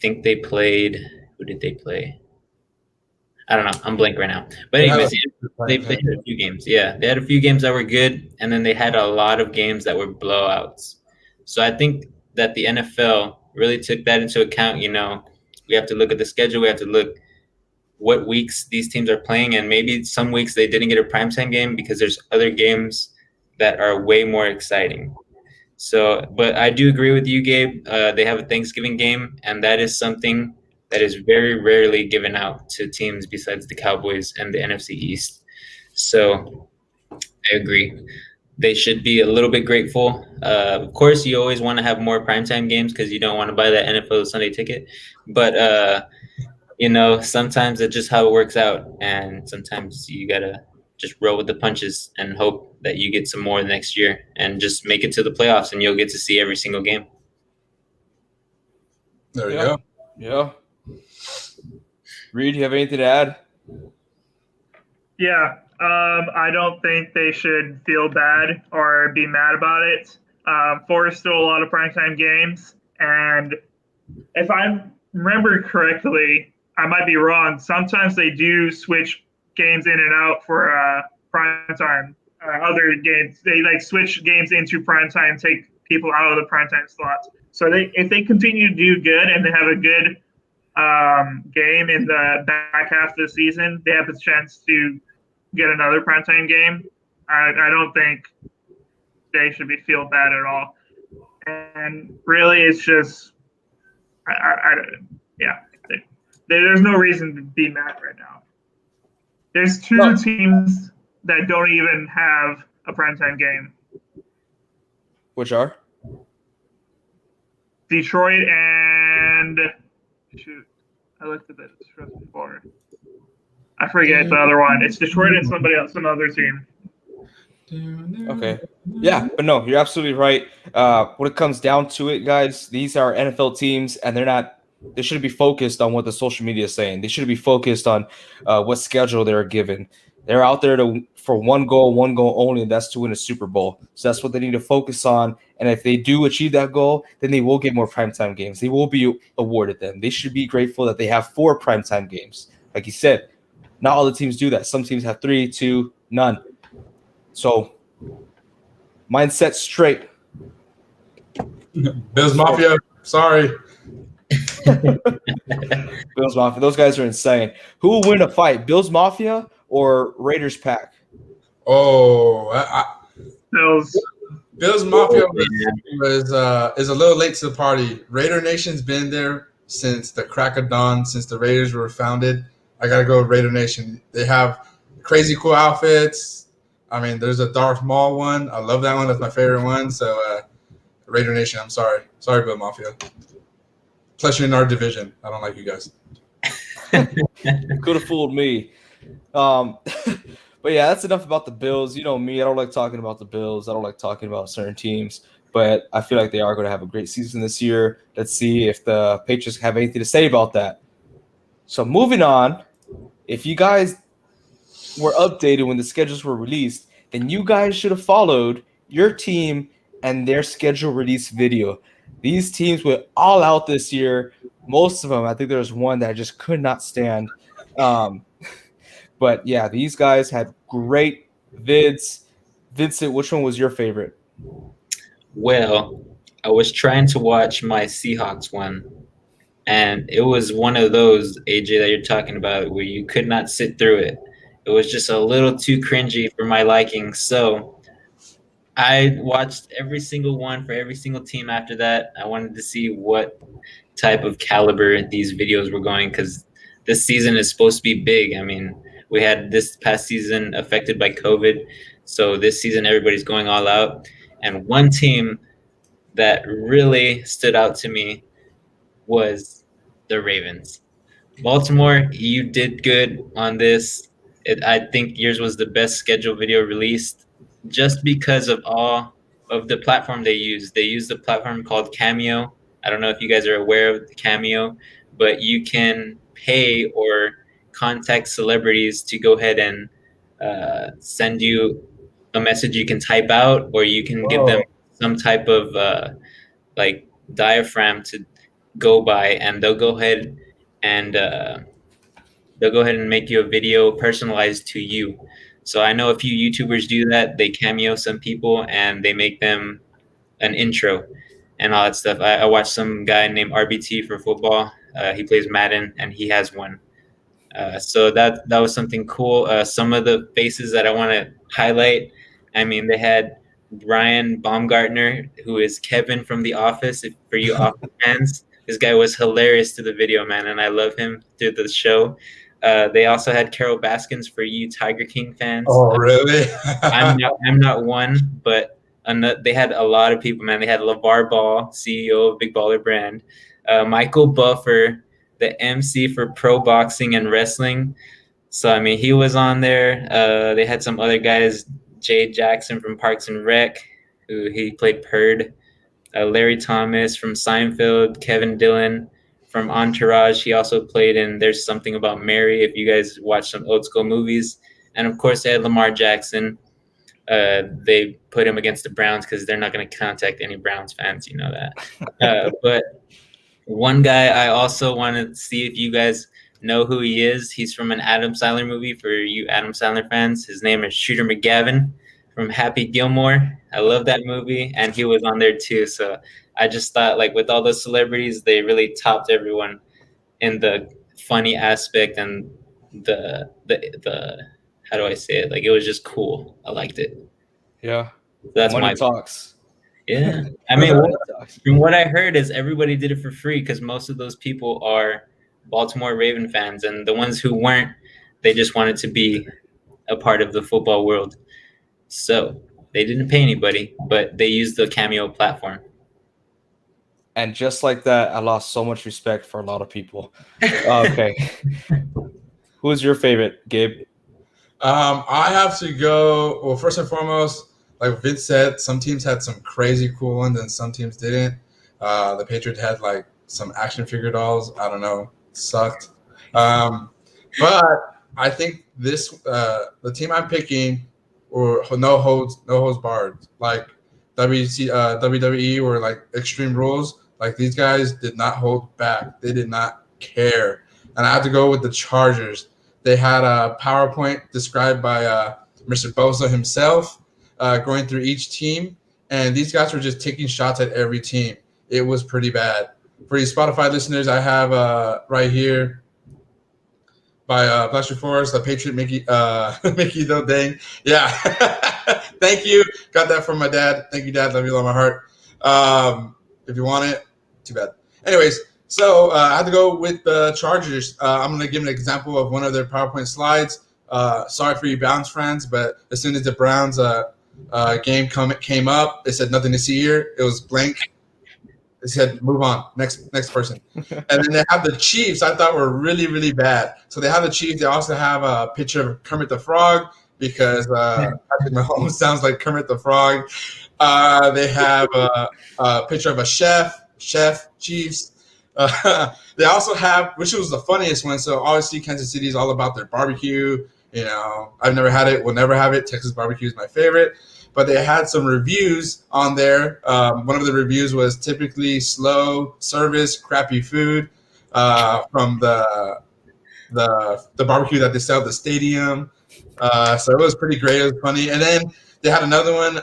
Speaker 3: think they played. Who did they play? I don't know. I'm blank right now. But anyways, they had a few games. Yeah, they had a few games that were good. And then they had a lot of games that were blowouts. So I think that the NFL really took that into account. We have to look at the schedule. We have to look what weeks these teams are playing, and maybe some weeks they didn't get a primetime game because there's other games that are way more exciting. So, but I do agree with you, Gabe. They have a Thanksgiving game, and that is something that is very rarely given out to teams besides the Cowboys and the NFC East. So I agree. They should be a little bit grateful. Of course, you always want to have more primetime games because you don't want to buy that NFL Sunday ticket. But, sometimes it's just how it works out. And sometimes you got to just roll with the punches and hope that you get some more next year and just make it to the playoffs, and you'll get to see every single game.
Speaker 2: There you go.
Speaker 1: Yeah. Reed, you have anything to add?
Speaker 4: Yeah. I don't think they should feel bad or be mad about it. 4 is still a lot of primetime games. And if I remember correctly, I might be wrong. Sometimes they do switch games in and out for primetime. Other games, they switch games into primetime, take people out of the primetime slots. So if they continue to do good and they have a good game in the back half of the season, they have a chance to get another primetime game. I don't think they should feel bad at all. And really, it's just, there's no reason to be mad right now. There's 2 teams that don't even have a primetime game.
Speaker 1: Which are?
Speaker 4: Detroit and I looked at this before. I forget the other one. It's Detroit and somebody else, another team.
Speaker 1: Okay. Yeah, but no, you're absolutely right. When it comes down to it, guys, these are NFL teams, and they shouldn't be focused on what the social media is saying. They should be focused on what schedule they're given. They're out there for one goal only, and that's to win a Super Bowl. So that's what they need to focus on. And if they do achieve that goal, then they will get more primetime games. They will be awarded them. They should be grateful that they have 4 primetime games. Like you said, not all the teams do that. Some teams have 3, 2, none. So mindset straight.
Speaker 2: Bills Mafia, sorry.
Speaker 1: Bills Mafia. Those guys are insane. Who will win a fight, Bills Mafia or Raiders Pack?
Speaker 2: Oh,
Speaker 4: Bills.
Speaker 2: Bills Mafia is a little late to the party. Raider Nation's been there since the crack of dawn, since the Raiders were founded. I gotta go with Raider Nation. They have crazy cool outfits. I mean, there's a Darth Maul one. I love that one. That's my favorite one. So Raider Nation, I'm sorry. Sorry, Bill Mafia. Plus, you're in our division. I don't like you guys.
Speaker 1: Could have fooled me. But yeah, that's enough about the Bills. You know me, I don't like talking about the Bills. I don't like talking about certain teams. But I feel like they are going to have a great season this year. Let's see if the Patriots have anything to say about that. So moving on, if you guys were updated when the schedules were released, then you guys should have followed your team and their schedule release video. These teams went all out this year. Most of them, I think there was one that I just could not stand. But yeah, these guys had great vids. Vincent, which one was your favorite?
Speaker 3: Well, I was trying to watch my Seahawks one, and it was one of those, AJ, that you're talking about where you could not sit through it. It was just a little too cringy for my liking. So I watched every single one for every single team after that. I wanted to see what type of caliber these videos were going, because this season is supposed to be big. I mean, we had this past season affected by COVID. So this season, everybody's going all out. And one team that really stood out to me was the Ravens. Baltimore, you did good on this. I think yours was the best scheduled video released just because of all of the platform they use. They use the platform called Cameo. I don't know if you guys are aware of the Cameo, but you can pay or contact celebrities to go ahead and send you a message you can type out, or you can give them some type of like diaphragm to go by, and they'll go ahead and make you a video personalized to you. So I know a few YouTubers do that. They cameo some people and they make them an intro and all that stuff. I watched some guy named RBT for football. He plays Madden and he has one. So that was something cool. Some of the faces that I want to highlight, I mean, they had Brian Baumgartner, who is Kevin from The Office. For you Office fans, this guy was hilarious to the video, man, and I love him through the show. They also had Carol Baskins for you Tiger King fans.
Speaker 2: Oh, really?
Speaker 3: I'm not one, but they had a lot of people, man. They had LeVar Ball, CEO of Big Baller Brand, Michael Buffer, the MC for pro boxing and wrestling. So, I mean, he was on there. They had some other guys, Jay Jackson from Parks and Rec, who he played Purd, Larry Thomas from Seinfeld, Kevin Dillon from Entourage. He also played in There's Something About Mary, if you guys watch some old school movies. And, of course, they had Lamar Jackson. They put him against the Browns because they're not going to contact any Browns fans, you know that. But one guy I also wanted to see if you guys know who he is. He's from an Adam Sandler movie for you Adam Sandler fans. His name is Shooter McGavin from Happy Gilmore. I love that movie, and he was on there too. So I just thought, like, with all those celebrities, they really topped everyone in the funny aspect and the how do I say it? Like, it was just cool. I liked it.
Speaker 1: Yeah.
Speaker 3: That's
Speaker 1: Money
Speaker 3: my
Speaker 1: talks.
Speaker 3: Yeah. I mean, from what I heard is everybody did it for free because most of those people are Baltimore Raven fans, and the ones who weren't, they just wanted to be a part of the football world. So they didn't pay anybody, but they used the Cameo platform.
Speaker 1: And just like that, I lost so much respect for a lot of people. Okay. Who's your favorite, Gabe?
Speaker 2: I have to go. Well, first and foremost, like Vince said, some teams had some crazy cool ones, and some teams didn't. The Patriots had like some action figure dolls. I don't know, sucked. But I think the team I'm picking, or no holds barred, like WWE or like Extreme Rules. Like these guys did not hold back. They did not care, and I have to go with the Chargers. They had a PowerPoint described by Mr. Bosa himself, going through each team, and these guys were just taking shots at every team. It was pretty bad. For you Spotify listeners, I have right here by Blaster Forest, the Patriot Mickey Mickey though dang. Yeah. Thank you. Got that from my dad. Thank you, Dad. Love you, love my heart. If you want it, too bad. Anyways, so I had to go with the Chargers. I'm going to give an example of one of their PowerPoint slides. Sorry for you Browns fans, but as soon as the Browns game came up, it said nothing to see here. It was blank. It said move on, next person. And then they have the Chiefs. I thought were really, really bad. So they have the Chiefs. They also have a picture of Kermit the Frog because Patrick Mahomes sounds like Kermit the Frog. They have a picture of a chef, Chiefs. They also have, which was the funniest one. So obviously Kansas City is all about their barbecue. You know, I've never had it, will never have it. Texas barbecue is my favorite. But they had some reviews on there. One of the reviews was typically slow service, crappy food from the barbecue that they sell at the stadium. So it was pretty great. It was funny. And then they had another one,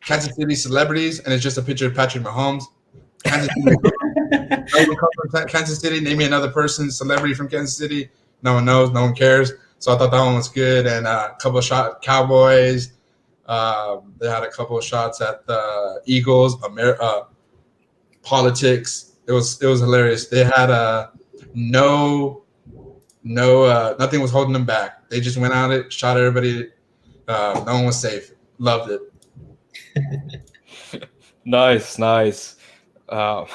Speaker 2: Kansas City celebrities, and it's just a picture of Patrick Mahomes. Kansas City, Kansas City. Name me another person, celebrity from Kansas City. No one knows. No one cares. So I thought that one was good. And a couple of shots, Cowboys. They had a couple of shots at the Eagles, politics. It was hilarious. They had nothing was holding them back. They just went at it, shot everybody. No one was safe. Loved it.
Speaker 1: Nice. But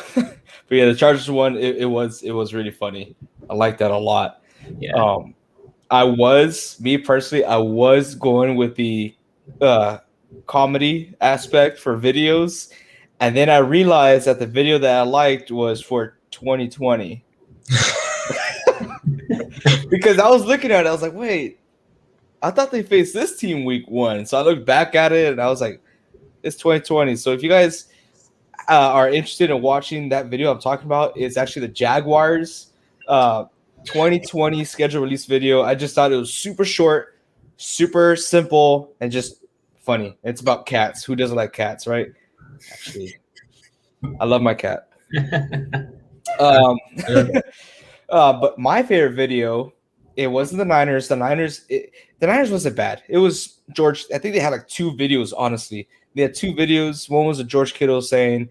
Speaker 1: yeah, the Chargers one, it was really funny. I like that a lot.
Speaker 3: Yeah.
Speaker 1: I was going with the comedy aspect for videos, and then I realized that the video that I liked was for 2020 because I was looking at it, I was like, wait, I thought they faced this team week 1. So I looked back at it and I was like, it's 2020. So if you guys are interested in watching that video I'm talking about, it's actually the Jaguars 2020 schedule release video. I just thought it was super short, super simple, and just funny. It's about cats. Who doesn't like cats, right? Actually, I love my cat. But my favorite video, it wasn't the Niners. The Niners wasn't bad. It was George. I think they had like 2 videos, honestly. They had 2 videos. One was a George Kittle saying,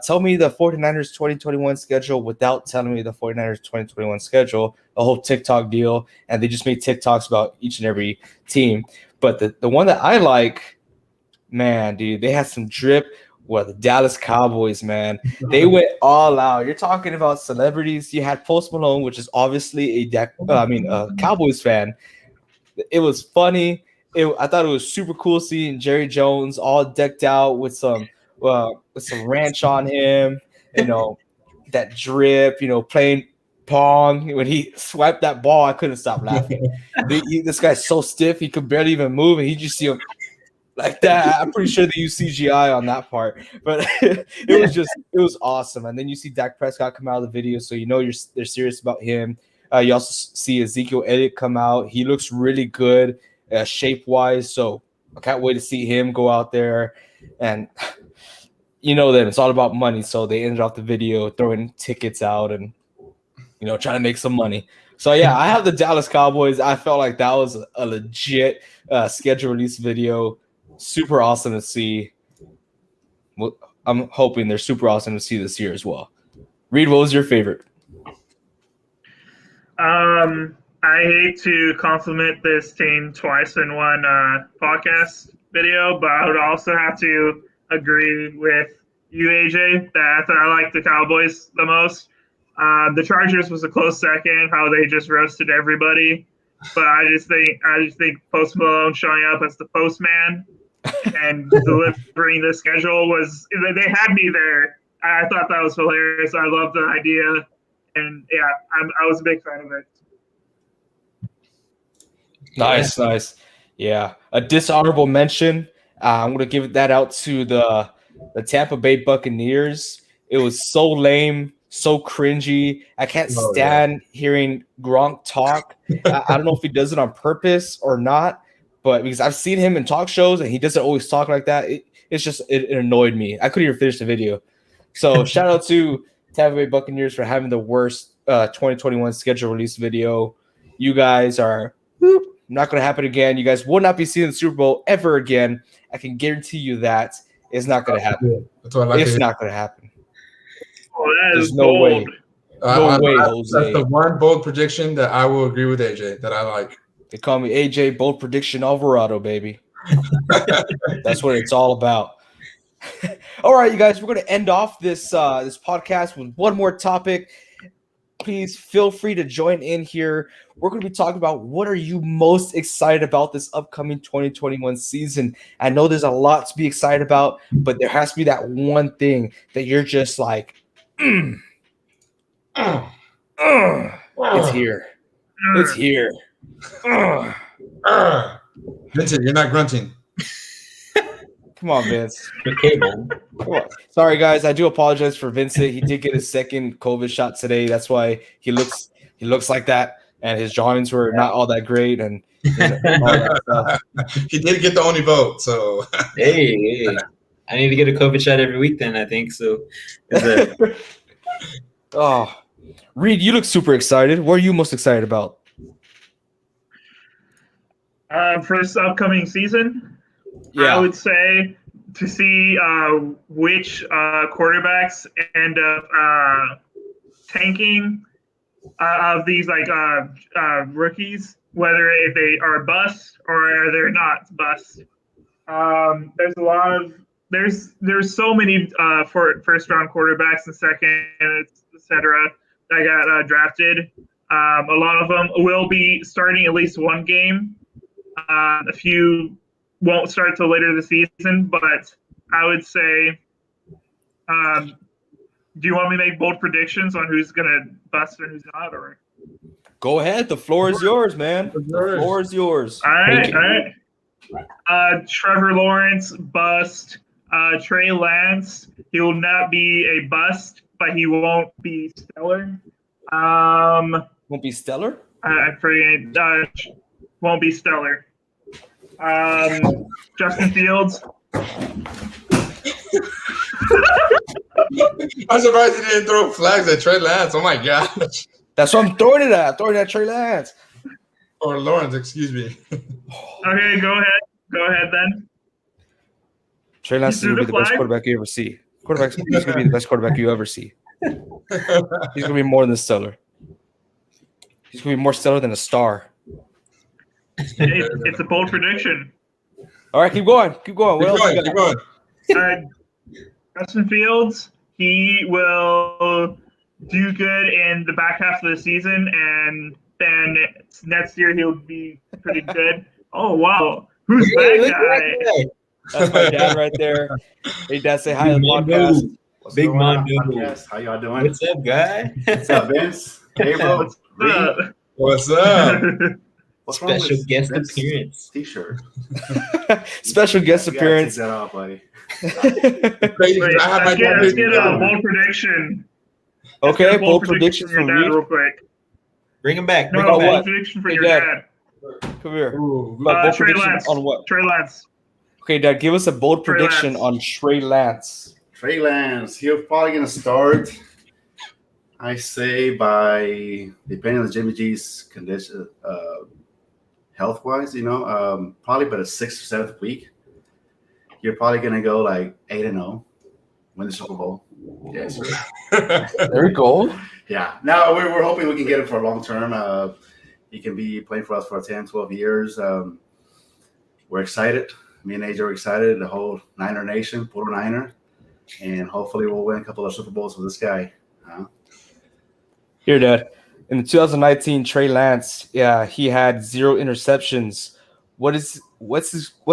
Speaker 1: tell me the 49ers 2021 schedule without telling me the 49ers 2021 schedule, a whole TikTok deal. And they just made TikToks about each and every team. But the one that I like, man, dude, they had some drip. Well, the Dallas Cowboys, man, they went all out. You're talking about celebrities. You had Post Malone, which is obviously a Cowboys fan. It was funny. I thought it was super cool seeing Jerry Jones all decked out with some ranch on him. You know, that drip. You know, playing pong. When he swiped that ball, I couldn't stop laughing. This guy's so stiff, he could barely even move, and you just see him like that. I'm pretty sure they used CGI on that part, but it was awesome. And then you see Dak Prescott come out of the video, so you know they're serious about him. You also see Ezekiel Elliott come out. He looks really good shape wise, so I can't wait to see him go out there. And you know that it's all about money, so they ended off the video throwing tickets out and trying to make some money. So yeah, I have the Dallas Cowboys. I felt like that was a legit schedule release video. Super awesome to see. Well, I'm hoping they're super awesome to see this year as well. Reed, what was your favorite?
Speaker 4: I hate to compliment this team twice in one podcast video, but I would also have to agree with you, AJ, that I like the Cowboys the most. The Chargers was a close second, how they just roasted everybody. But I just think Post Malone showing up as the postman and delivering the schedule they had me there. I thought that was hilarious. I loved the idea, and yeah, I was a big fan of it.
Speaker 1: Nice. Yeah, a dishonorable mention. I'm gonna give that out to the Tampa Bay Buccaneers. It was so lame, so cringy. I can't stand hearing Gronk talk. I don't know if he does it on purpose or not, but because I've seen him in talk shows and he doesn't always talk like that. It annoyed me. I couldn't even finish the video. So shout out to Tampa Bay Buccaneers for having the worst 2021 schedule release video. You guys are not going to happen again. You guys will not be seeing the Super Bowl ever again. I can guarantee you that it's not going to happen.
Speaker 2: That's what I like
Speaker 1: It's not going to happen.
Speaker 4: Oh, that
Speaker 1: There's
Speaker 4: is
Speaker 1: no
Speaker 4: bold.
Speaker 1: way. No way, Jose.
Speaker 2: That's the one bold prediction that I will agree with AJ that I like.
Speaker 1: They call me AJ Bold Prediction Alvarado, baby. That's what it's all about. All right, you guys, we're going to end off this this podcast with one more topic. Please feel free to join in here. We're going to be talking about what are you most excited about this upcoming 2021 season. I know there's a lot to be excited about, but there has to be that one thing that you're just like, it's here. It's here.
Speaker 2: Vincent, you're not grunting.
Speaker 1: Come on, Vince.
Speaker 3: Okay, man.
Speaker 1: Come on. Sorry, guys. I do apologize for Vincent. He did get his second COVID shot today. That's why he looks like that. And his drawings were not all that great. And all that stuff.
Speaker 2: He did get the only vote, so
Speaker 3: Hey, I need to get a COVID shot every week then, I think. So
Speaker 1: Oh, Reed, you look super excited. What are you most excited about?
Speaker 4: For this upcoming season,
Speaker 1: Yeah.
Speaker 4: I would say to see which quarterbacks end up tanking of these rookies, whether if they are bust or they're not bust. There's a lot of there's so many first round quarterbacks and second, etc. that got drafted. A lot of them will be starting at least one game. A few won't start till later this season, but I would say, do you want me to make bold predictions on who's going to bust and who's not? Or
Speaker 1: Go ahead. The floor is yours, man. The floor is yours.
Speaker 4: all right. Trevor Lawrence, bust. Trey Lance, he will not be a bust, but he won't be stellar.
Speaker 1: Won't be stellar?
Speaker 4: I forget. Won't be stellar. Justin Fields.
Speaker 2: I'm surprised he didn't throw flags at Trey Lance. Oh my gosh.
Speaker 1: That's what I'm throwing it at. I'm throwing it at Trey Lance.
Speaker 2: Or Lawrence, excuse me.
Speaker 4: Okay, go ahead. Go ahead then.
Speaker 1: Trey Lance is
Speaker 4: You
Speaker 1: going to
Speaker 4: threw
Speaker 1: be the
Speaker 4: the
Speaker 1: best
Speaker 4: flag?
Speaker 1: quarterback you ever see. He's going to be the best quarterback you ever see. He's going to be more than stellar. He's going to be more stellar than a star.
Speaker 4: It's a bold prediction.
Speaker 1: All right, keep going. Keep going. What else you got?
Speaker 2: Keep going.
Speaker 4: Justin Fields, he will do good in the back half of the season, and then next year he'll be pretty good. Oh, wow. Who's that guy?
Speaker 1: That's my dad right there. Hey, Dad, say hi to the podcast.
Speaker 5: What's
Speaker 3: Big
Speaker 5: going on,
Speaker 3: man, dude.
Speaker 5: podcast? How y'all doing?
Speaker 3: What's up, guy?
Speaker 5: What's up, Vince? Hey, bro.
Speaker 4: What's up?
Speaker 2: What's up?
Speaker 5: What's wrong
Speaker 3: Special
Speaker 5: with
Speaker 3: guest
Speaker 5: Vince's
Speaker 3: appearance.
Speaker 5: T-shirt.
Speaker 1: Special guest
Speaker 5: You gotta
Speaker 1: appearance.
Speaker 5: Take that off, buddy.
Speaker 2: Crazy.
Speaker 4: Wait,
Speaker 2: I have my
Speaker 4: let's
Speaker 2: dad
Speaker 4: get
Speaker 2: here.
Speaker 4: a bold prediction.
Speaker 1: Okay,
Speaker 4: Get a
Speaker 1: bold prediction
Speaker 4: from
Speaker 1: from
Speaker 4: your dad
Speaker 1: Reed.
Speaker 4: real quick.
Speaker 3: Bring him back. Bring
Speaker 4: No,
Speaker 3: him
Speaker 1: what?
Speaker 3: back.
Speaker 4: bold prediction for
Speaker 1: Hey,
Speaker 4: your
Speaker 1: Dad.
Speaker 4: dad.
Speaker 1: Come here.
Speaker 2: Ooh,
Speaker 1: Bold
Speaker 4: Trey
Speaker 1: prediction
Speaker 4: Lance.
Speaker 1: on what?
Speaker 4: Trey Lance.
Speaker 1: Okay, Dad, give us a bold
Speaker 4: Trey
Speaker 1: prediction
Speaker 4: Lance.
Speaker 1: on Trey Lance.
Speaker 5: Trey Lance. He's probably gonna start. I say by depending on Jimmy G's condition, health-wise, probably by the 6th or 7th week. You're probably gonna go like 8-0, win the Super Bowl. Yes.
Speaker 1: There you go.
Speaker 5: Yeah. No, we're hoping we can get him for a long term. He can be playing for us for 10, 12 years. We're excited. Me and AJ are excited. The whole Niner Nation, Puro Niner. And hopefully we'll win a couple of Super Bowls with this guy.
Speaker 1: Here, Dad. In the 2019, Trey Lance, yeah, he had 0 interceptions. What's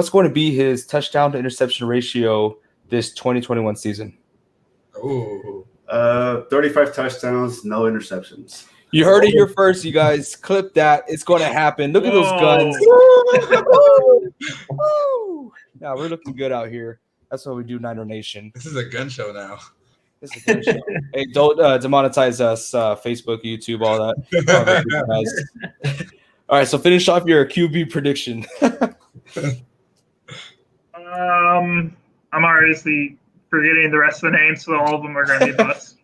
Speaker 1: going to be his touchdown to interception ratio this 2021 season?
Speaker 2: Ooh.
Speaker 5: 35 touchdowns, no interceptions.
Speaker 1: You heard it here first, you guys. Clip that. It's going to happen. Look at those guns. Woo! Yeah, we're looking good out here. That's what we do, Niner Nation.
Speaker 2: This is a gun show now.
Speaker 1: This is a good show. Hey, don't demonetize us, Facebook, YouTube, all that. All right, so finish off your QB prediction.
Speaker 4: I'm already forgetting the rest of the names, so all of them are going to be busts.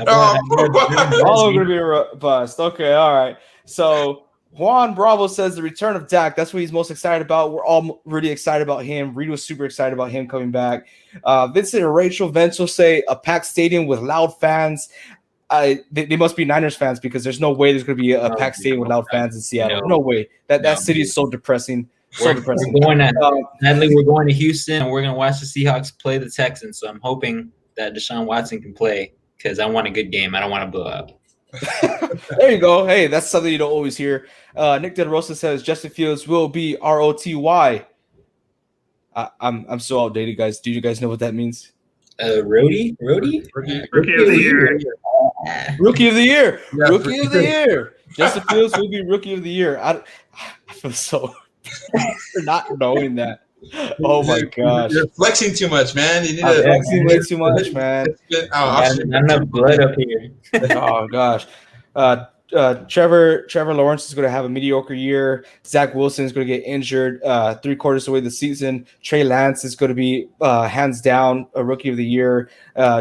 Speaker 1: All of them are going to be a bust. Okay, all right. So Juan Bravo says the return of Dak. That's what he's most excited about. We're all really excited about him. Reed was super excited about him coming back. Vincent and Rachel Vance will say a packed stadium with loud fans. They must be Niners fans because there's no way there's going to be a packed stadium with loud fans in Seattle. No way. That city is so depressing. So depressing.
Speaker 3: We're going to Houston, and we're going to watch the Seahawks play the Texans. So I'm hoping that Deshaun Watson can play because I want a good game. I don't want to blow up.
Speaker 1: There you go. Hey, that's something you don't always hear. Nick De La Rosa says Justin Fields will be ROTY. I'm so outdated, guys. Do you guys know what that means?
Speaker 3: Rookie
Speaker 4: of the year.
Speaker 1: Rookie of the year.
Speaker 2: Yeah,
Speaker 1: Rookie of the year. Justin Fields will be Rookie of the year. I feel so for not knowing that. Oh my gosh.
Speaker 2: You're flexing too much, man. You need
Speaker 1: I'm
Speaker 2: to
Speaker 1: flexing way too much, man.
Speaker 3: Not enough blood up here.
Speaker 1: Oh gosh. Trevor Lawrence is going to have a mediocre year. Zach Wilson is going to get injured 3/4 away the season. Trey Lance is going to be hands down a Rookie of the year.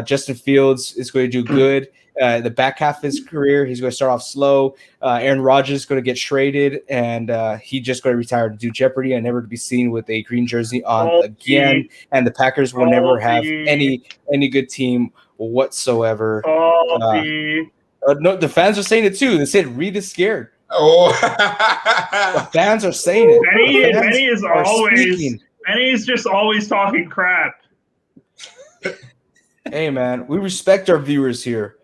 Speaker 1: Justin Fields is going to do good. The back half of his career, he's going to start off slow. Aaron Rodgers is going to get traded, and he just going to retire to do Jeopardy and never to be seen with a green jersey on again. And the Packers will never have any good team whatsoever. No, the fans are saying it too. They said Reed is scared.
Speaker 2: Oh,
Speaker 1: the fans are saying it.
Speaker 4: Benny is just always talking crap.
Speaker 1: Hey man, we respect our viewers here.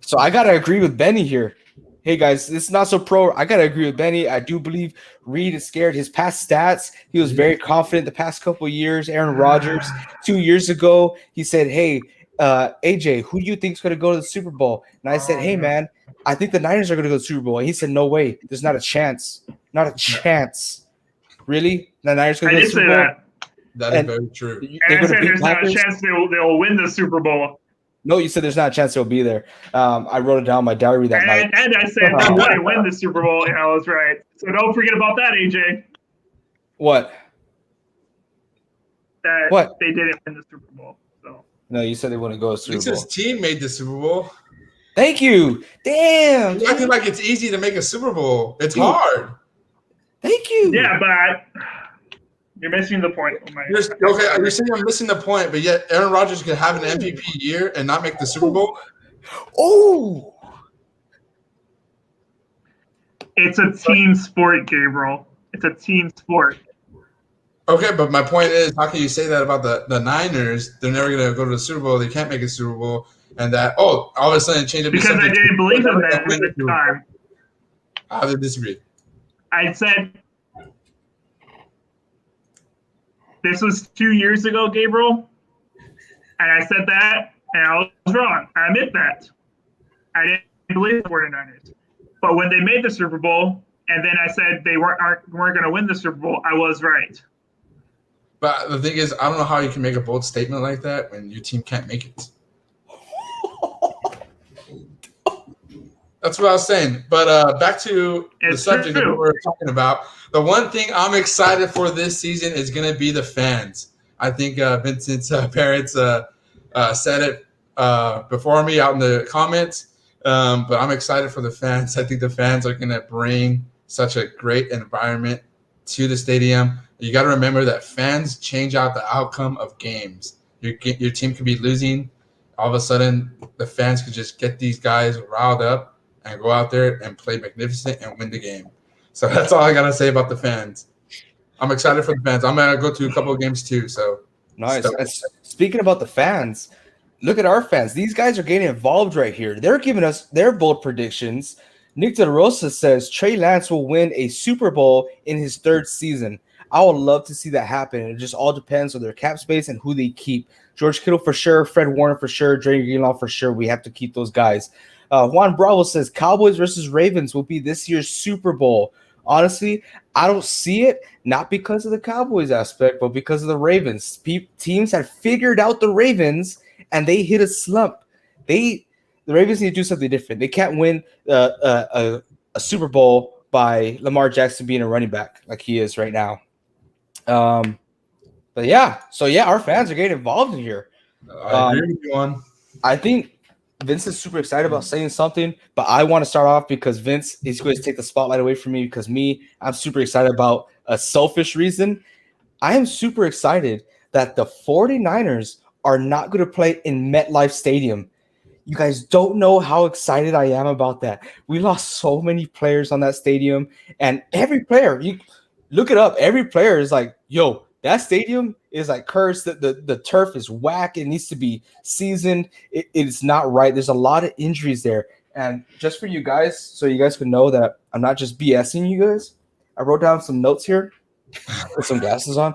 Speaker 1: So I gotta agree with Benny here. Hey guys, it's not so pro. I gotta agree with Benny. I do believe Reed is scared. His past stats, he was very confident the past couple of years. Aaron Rodgers, 2 years ago, he said, "Hey, AJ, who do you think is going to go to the Super Bowl?" And I said, "Hey man, I think the Niners are going to go to the Super Bowl." And he said, "No way. There's not a chance. Not a chance." Really? The Niners going to go to the Super Bowl?
Speaker 2: That is very true.
Speaker 4: And I said there's not a chance they'll win the Super Bowl.
Speaker 1: No, you said there's not a chance they'll be there. I wrote it down in my diary that night.
Speaker 4: And I said they wouldn't win the Super Bowl, and I was right. So don't forget about that, AJ.
Speaker 1: What?
Speaker 4: That they didn't win the Super Bowl. So.
Speaker 1: No, you said they wouldn't go to the Super Bowl.
Speaker 2: His team made the Super Bowl.
Speaker 1: Thank you. Damn.
Speaker 2: I feel like it's easy to make a Super Bowl. It's hard.
Speaker 1: Thank you.
Speaker 4: Yeah, but you're missing the point.
Speaker 2: You're saying I'm missing the point, but yet Aaron Rodgers could have an MVP year and not make the Super Bowl?
Speaker 1: Oh.
Speaker 4: It's a team sport, Gabriel. It's a team sport.
Speaker 2: Okay, but my point is, how can you say that about the Niners? They're never going to go to the Super Bowl. They can't make a Super Bowl. And that, all of a sudden change it.
Speaker 4: Because I didn't believe in them at the time.
Speaker 2: How did disagree?
Speaker 4: I said, this was 2 years ago, Gabriel. And I said that, and I was wrong. I admit that. I didn't believe the 49ers. But when they made the Super Bowl, and then I said they weren't going to win the Super Bowl, I was right.
Speaker 2: But the thing is, I don't know how you can make a bold statement like that when your team can't make it. That's what I was saying. But back to the subject that we were talking about. The one thing I'm excited for this season is going to be the fans. I think Vincent's parents said it before me out in the comments. But I'm excited for the fans. I think the fans are going to bring such a great environment to the stadium. You got to remember that fans change out the outcome of games. Your team could be losing. All of a sudden, the fans could just get these guys riled up and go out there and play magnificent and win the game. So that's all I got to say about the fans. I'm excited for the fans. I'm going to go to a couple of games too. So
Speaker 1: nice. Speaking about the fans, look at our fans. These guys are getting involved right here. They're giving us their bold predictions. Nick De Rosa says Trey Lance will win a Super Bowl in his third season. I would love to see that happen. It just all depends on their cap space and who they keep. George Kittle for sure, Fred Warner for sure, Dre Greenlaw for sure. We have to keep those guys. Juan Bravo says Cowboys versus Ravens will be this year's Super Bowl. Honestly, I don't see it, not because of the Cowboys aspect, but because of the Ravens. Teams have figured out the Ravens, and they hit a slump. The Ravens need to do something different. They can't win a Super Bowl by Lamar Jackson being a running back like he is right now. But yeah, our fans are getting involved in here.
Speaker 2: I agree with you on.
Speaker 1: I think Vince is super excited about saying something, but I want to start off because Vince is going to take the spotlight away from me because I'm super excited about a selfish reason. I am super excited that the 49ers are not going to play in MetLife Stadium. You guys don't know how excited I am about that. We lost so many players on that stadium, and every player, you look it up, every player is like, yo, that stadium is like cursed. The turf is whack. It needs to be seasoned. It is not right. There's a lot of injuries there. And just for you guys, so you guys can know that I'm not just BSing you guys, I wrote down some notes here. Put some glasses on.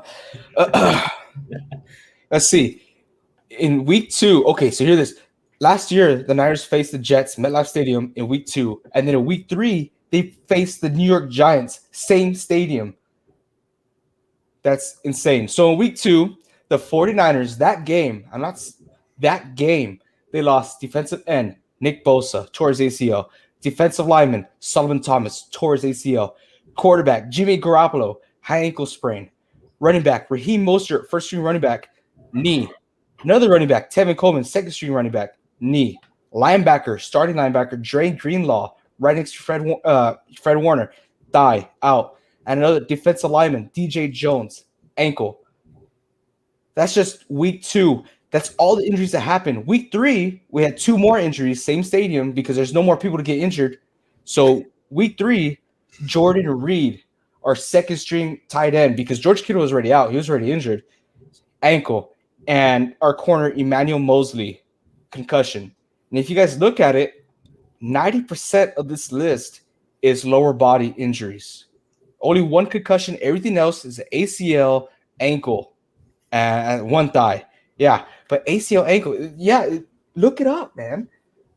Speaker 1: Let's see. In week 2, okay, so hear this. Last year, the Niners faced the Jets, MetLife Stadium, in week 2. And then in week 3, they faced the New York Giants, same stadium. That's insane. So in week 2, the 49ers, they lost defensive end, Nick Bosa, tore his ACL. Defensive lineman, Sullivan Thomas, tore his ACL. Quarterback, Jimmy Garoppolo, high ankle sprain. Running back, Raheem Mostert, first string running back, knee. Another running back, Tevin Coleman, second string running back, knee. Linebacker, starting linebacker, Dre Greenlaw, right next to Fred Warner, thigh, out. And another defensive lineman, DJ Jones, ankle. That's just week 2. That's all the injuries that happened. Week 3, we had 2 more injuries, same stadium, because there's no more people to get injured. So week 3, Jordan Reed, our second string tight end, because George Kittle was already out. He was already injured. Ankle. And our corner, Emmanuel Mosley, concussion. And if you guys look at it, 90% of this list is lower body injuries. Only 1 concussion. Everything else is ACL, ankle, and 1 thigh. Yeah, but ACL, ankle. Yeah, look it up, man.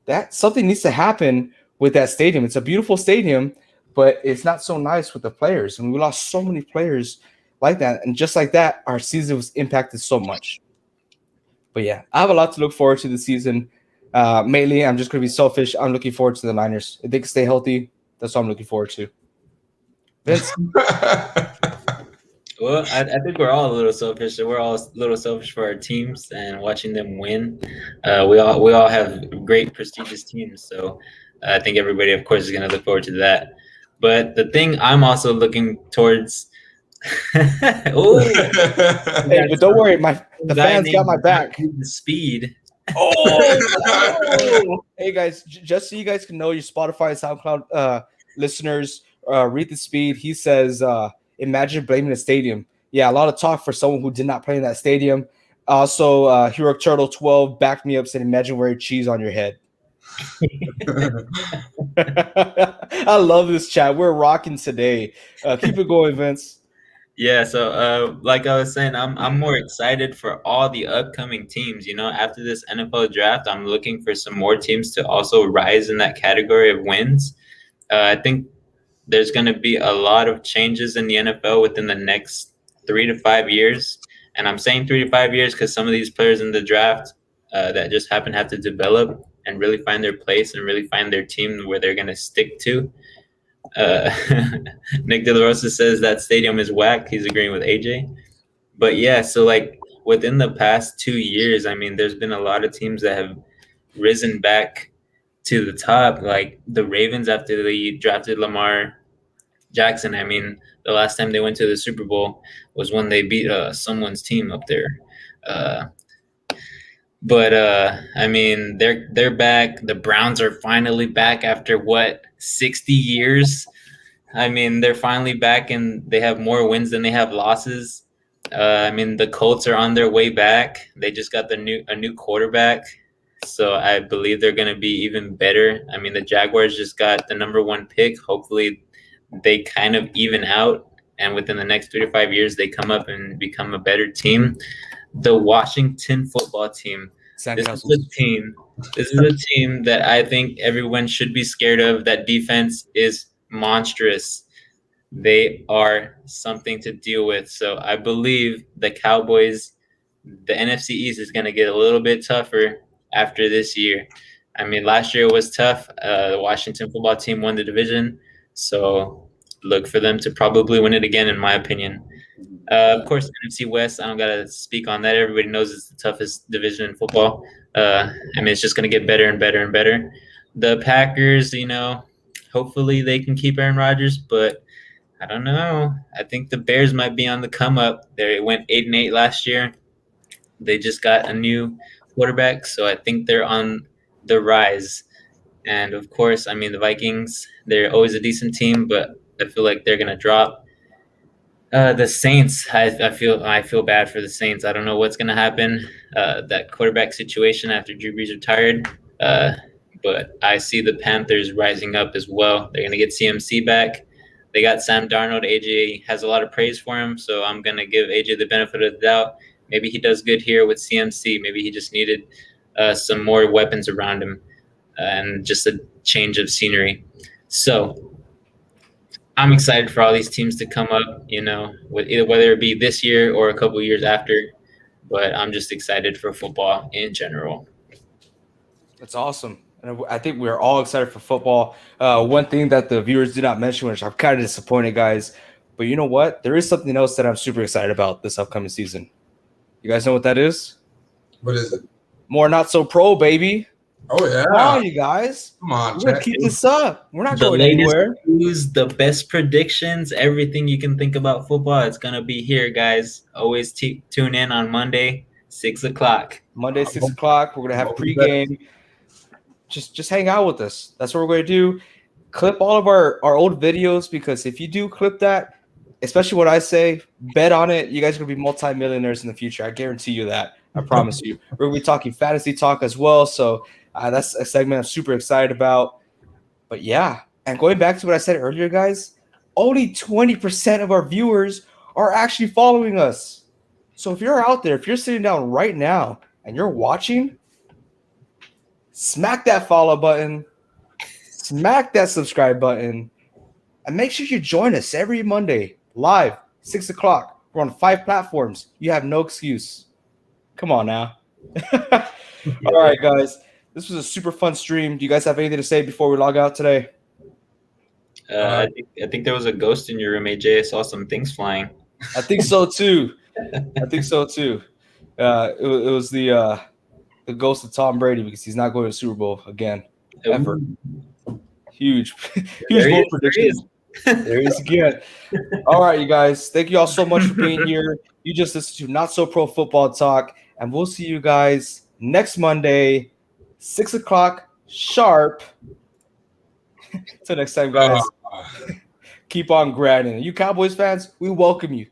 Speaker 1: That something needs to happen with that stadium. It's a beautiful stadium, but it's not so nice with the players. And we lost so many players like that. And just like that, our season was impacted so much. But yeah, I have a lot to look forward to this season. Mainly, I'm just going to be selfish. I'm looking forward to the Niners. If they can stay healthy, that's what I'm looking forward to. Vince?
Speaker 3: Well, I think we're all a little selfish. We're all a little selfish for our teams and watching them win. We all have great, prestigious teams. So I think everybody, of course, is going to look forward to that. But the thing I'm also looking towards.
Speaker 1: Hey, but don't worry, the fans got my back.
Speaker 3: The speed.
Speaker 1: Oh! Hey guys, just so you guys can know, your Spotify and SoundCloud listeners, read the speed. He says, "Imagine blaming the stadium." Yeah, a lot of talk for someone who did not play in that stadium. Also, Hero Turtle 12 backed me up, said, "Imagine wearing cheese on your head." I love this chat. We're rocking today. Keep it going, Vince.
Speaker 3: Yeah, so like I was saying, I'm more excited for all the upcoming teams. You know, after this NFL draft, I'm looking for some more teams to also rise in that category of wins. I think there's going to be a lot of changes in the NFL within the next 3 to 5 years. And I'm saying 3 to 5 years because some of these players in the draft that just happen to have to develop and really find their place and really find their team where they're going to stick to. Nick De La Rosa says that stadium is whack. He's agreeing with AJ. But yeah, so like within the past 2 years, I mean, there's been a lot of teams that have risen back to the top, like the Ravens after they drafted Lamar Jackson. I mean, the last time they went to the Super Bowl was when they beat someone's team up there. But I mean, they're back. The Browns are finally back after 60 years. I mean, they're finally back and they have more wins than they have losses. I mean, the Colts are on their way back. They just got a new quarterback, so I believe they're going to be even better. I mean, the Jaguars just got the number 1 pick. Hopefully, they kind of even out, and within the next 3 to 5 years, they come up and become a better team. The Washington football team. This is a team. This is a team that I think everyone should be scared of. That defense is monstrous. They are something to deal with. So I believe the Cowboys, the NFC East is going to get a little bit tougher after this year. I mean, last year was tough. The Washington football team won the division. So look for them to probably win it again, in my opinion. Of course, NFC West, I don't got to speak on that. Everybody knows it's the toughest division in football. I mean, it's just going to get better and better and better. The Packers, hopefully they can keep Aaron Rodgers, but I don't know. I think the Bears might be on the come up. They went 8-8 last year. They just got a new quarterback, so I think they're on the rise. And of course, I mean the Vikings. They're always a decent team, but I feel like they're gonna drop. The Saints. I feel bad for the Saints. I don't know what's gonna happen. That quarterback situation after Drew Brees retired. But I see the Panthers rising up as well. They're gonna get CMC back. They got Sam Darnold. AJ has a lot of praise for him, so I'm going to give AJ the benefit of the doubt. Maybe he does good here with CMC. Maybe he just needed some more weapons around him and just a change of scenery. So I'm excited for all these teams to come up, whether it be this year or a couple of years after. But I'm just excited for football in general.
Speaker 1: That's awesome. And I think we're all excited for football. One thing that the viewers did not mention, which I'm kind of disappointed, guys, but you know what? There is something else that I'm super excited about this upcoming season. You guys know what that is?
Speaker 2: What is it?
Speaker 1: More Not So Pro, baby.
Speaker 2: Oh, yeah.
Speaker 1: Come on, you guys.
Speaker 2: Come on,
Speaker 1: we're going to keep this up. We're not going anywhere.
Speaker 3: News, the best predictions, everything you can think about football, it's going to be here, guys. Always tune in on Monday, 6 o'clock.
Speaker 1: Monday, 6 o'clock. We're going to have pregame. Just hang out with us. That's what we're going to do. Clip all of our old videos, because if you do clip that, especially what I say, bet on it. You guys are going to be multimillionaires in the future. I guarantee you that. I promise you. We're going to be talking fantasy talk as well. So that's a segment I'm super excited about. But yeah, and going back to what I said earlier, guys, only 20% of our viewers are actually following us. So if you're out there, if you're sitting down right now and you're watching, smack that follow button, smack that subscribe button, and make sure you join us every Monday live, 6 o'clock. We're on 5 platforms. You have no excuse. Come on now. All right, guys. This was a super fun stream. Do you guys have anything to say before we log out today?
Speaker 3: I think there was a ghost in your room, AJ. I saw some things flying.
Speaker 1: I think so too. It was the ghost of Tom Brady, because he's not going to the Super Bowl again, ever. Huge bold prediction. There he is again. All right, you guys. Thank you all so much for being here. You just listened to Not So Pro Football Talk, and we'll see you guys next Monday, 6 o'clock sharp. Till next time, guys. Keep on grinding. You Cowboys fans, we welcome you.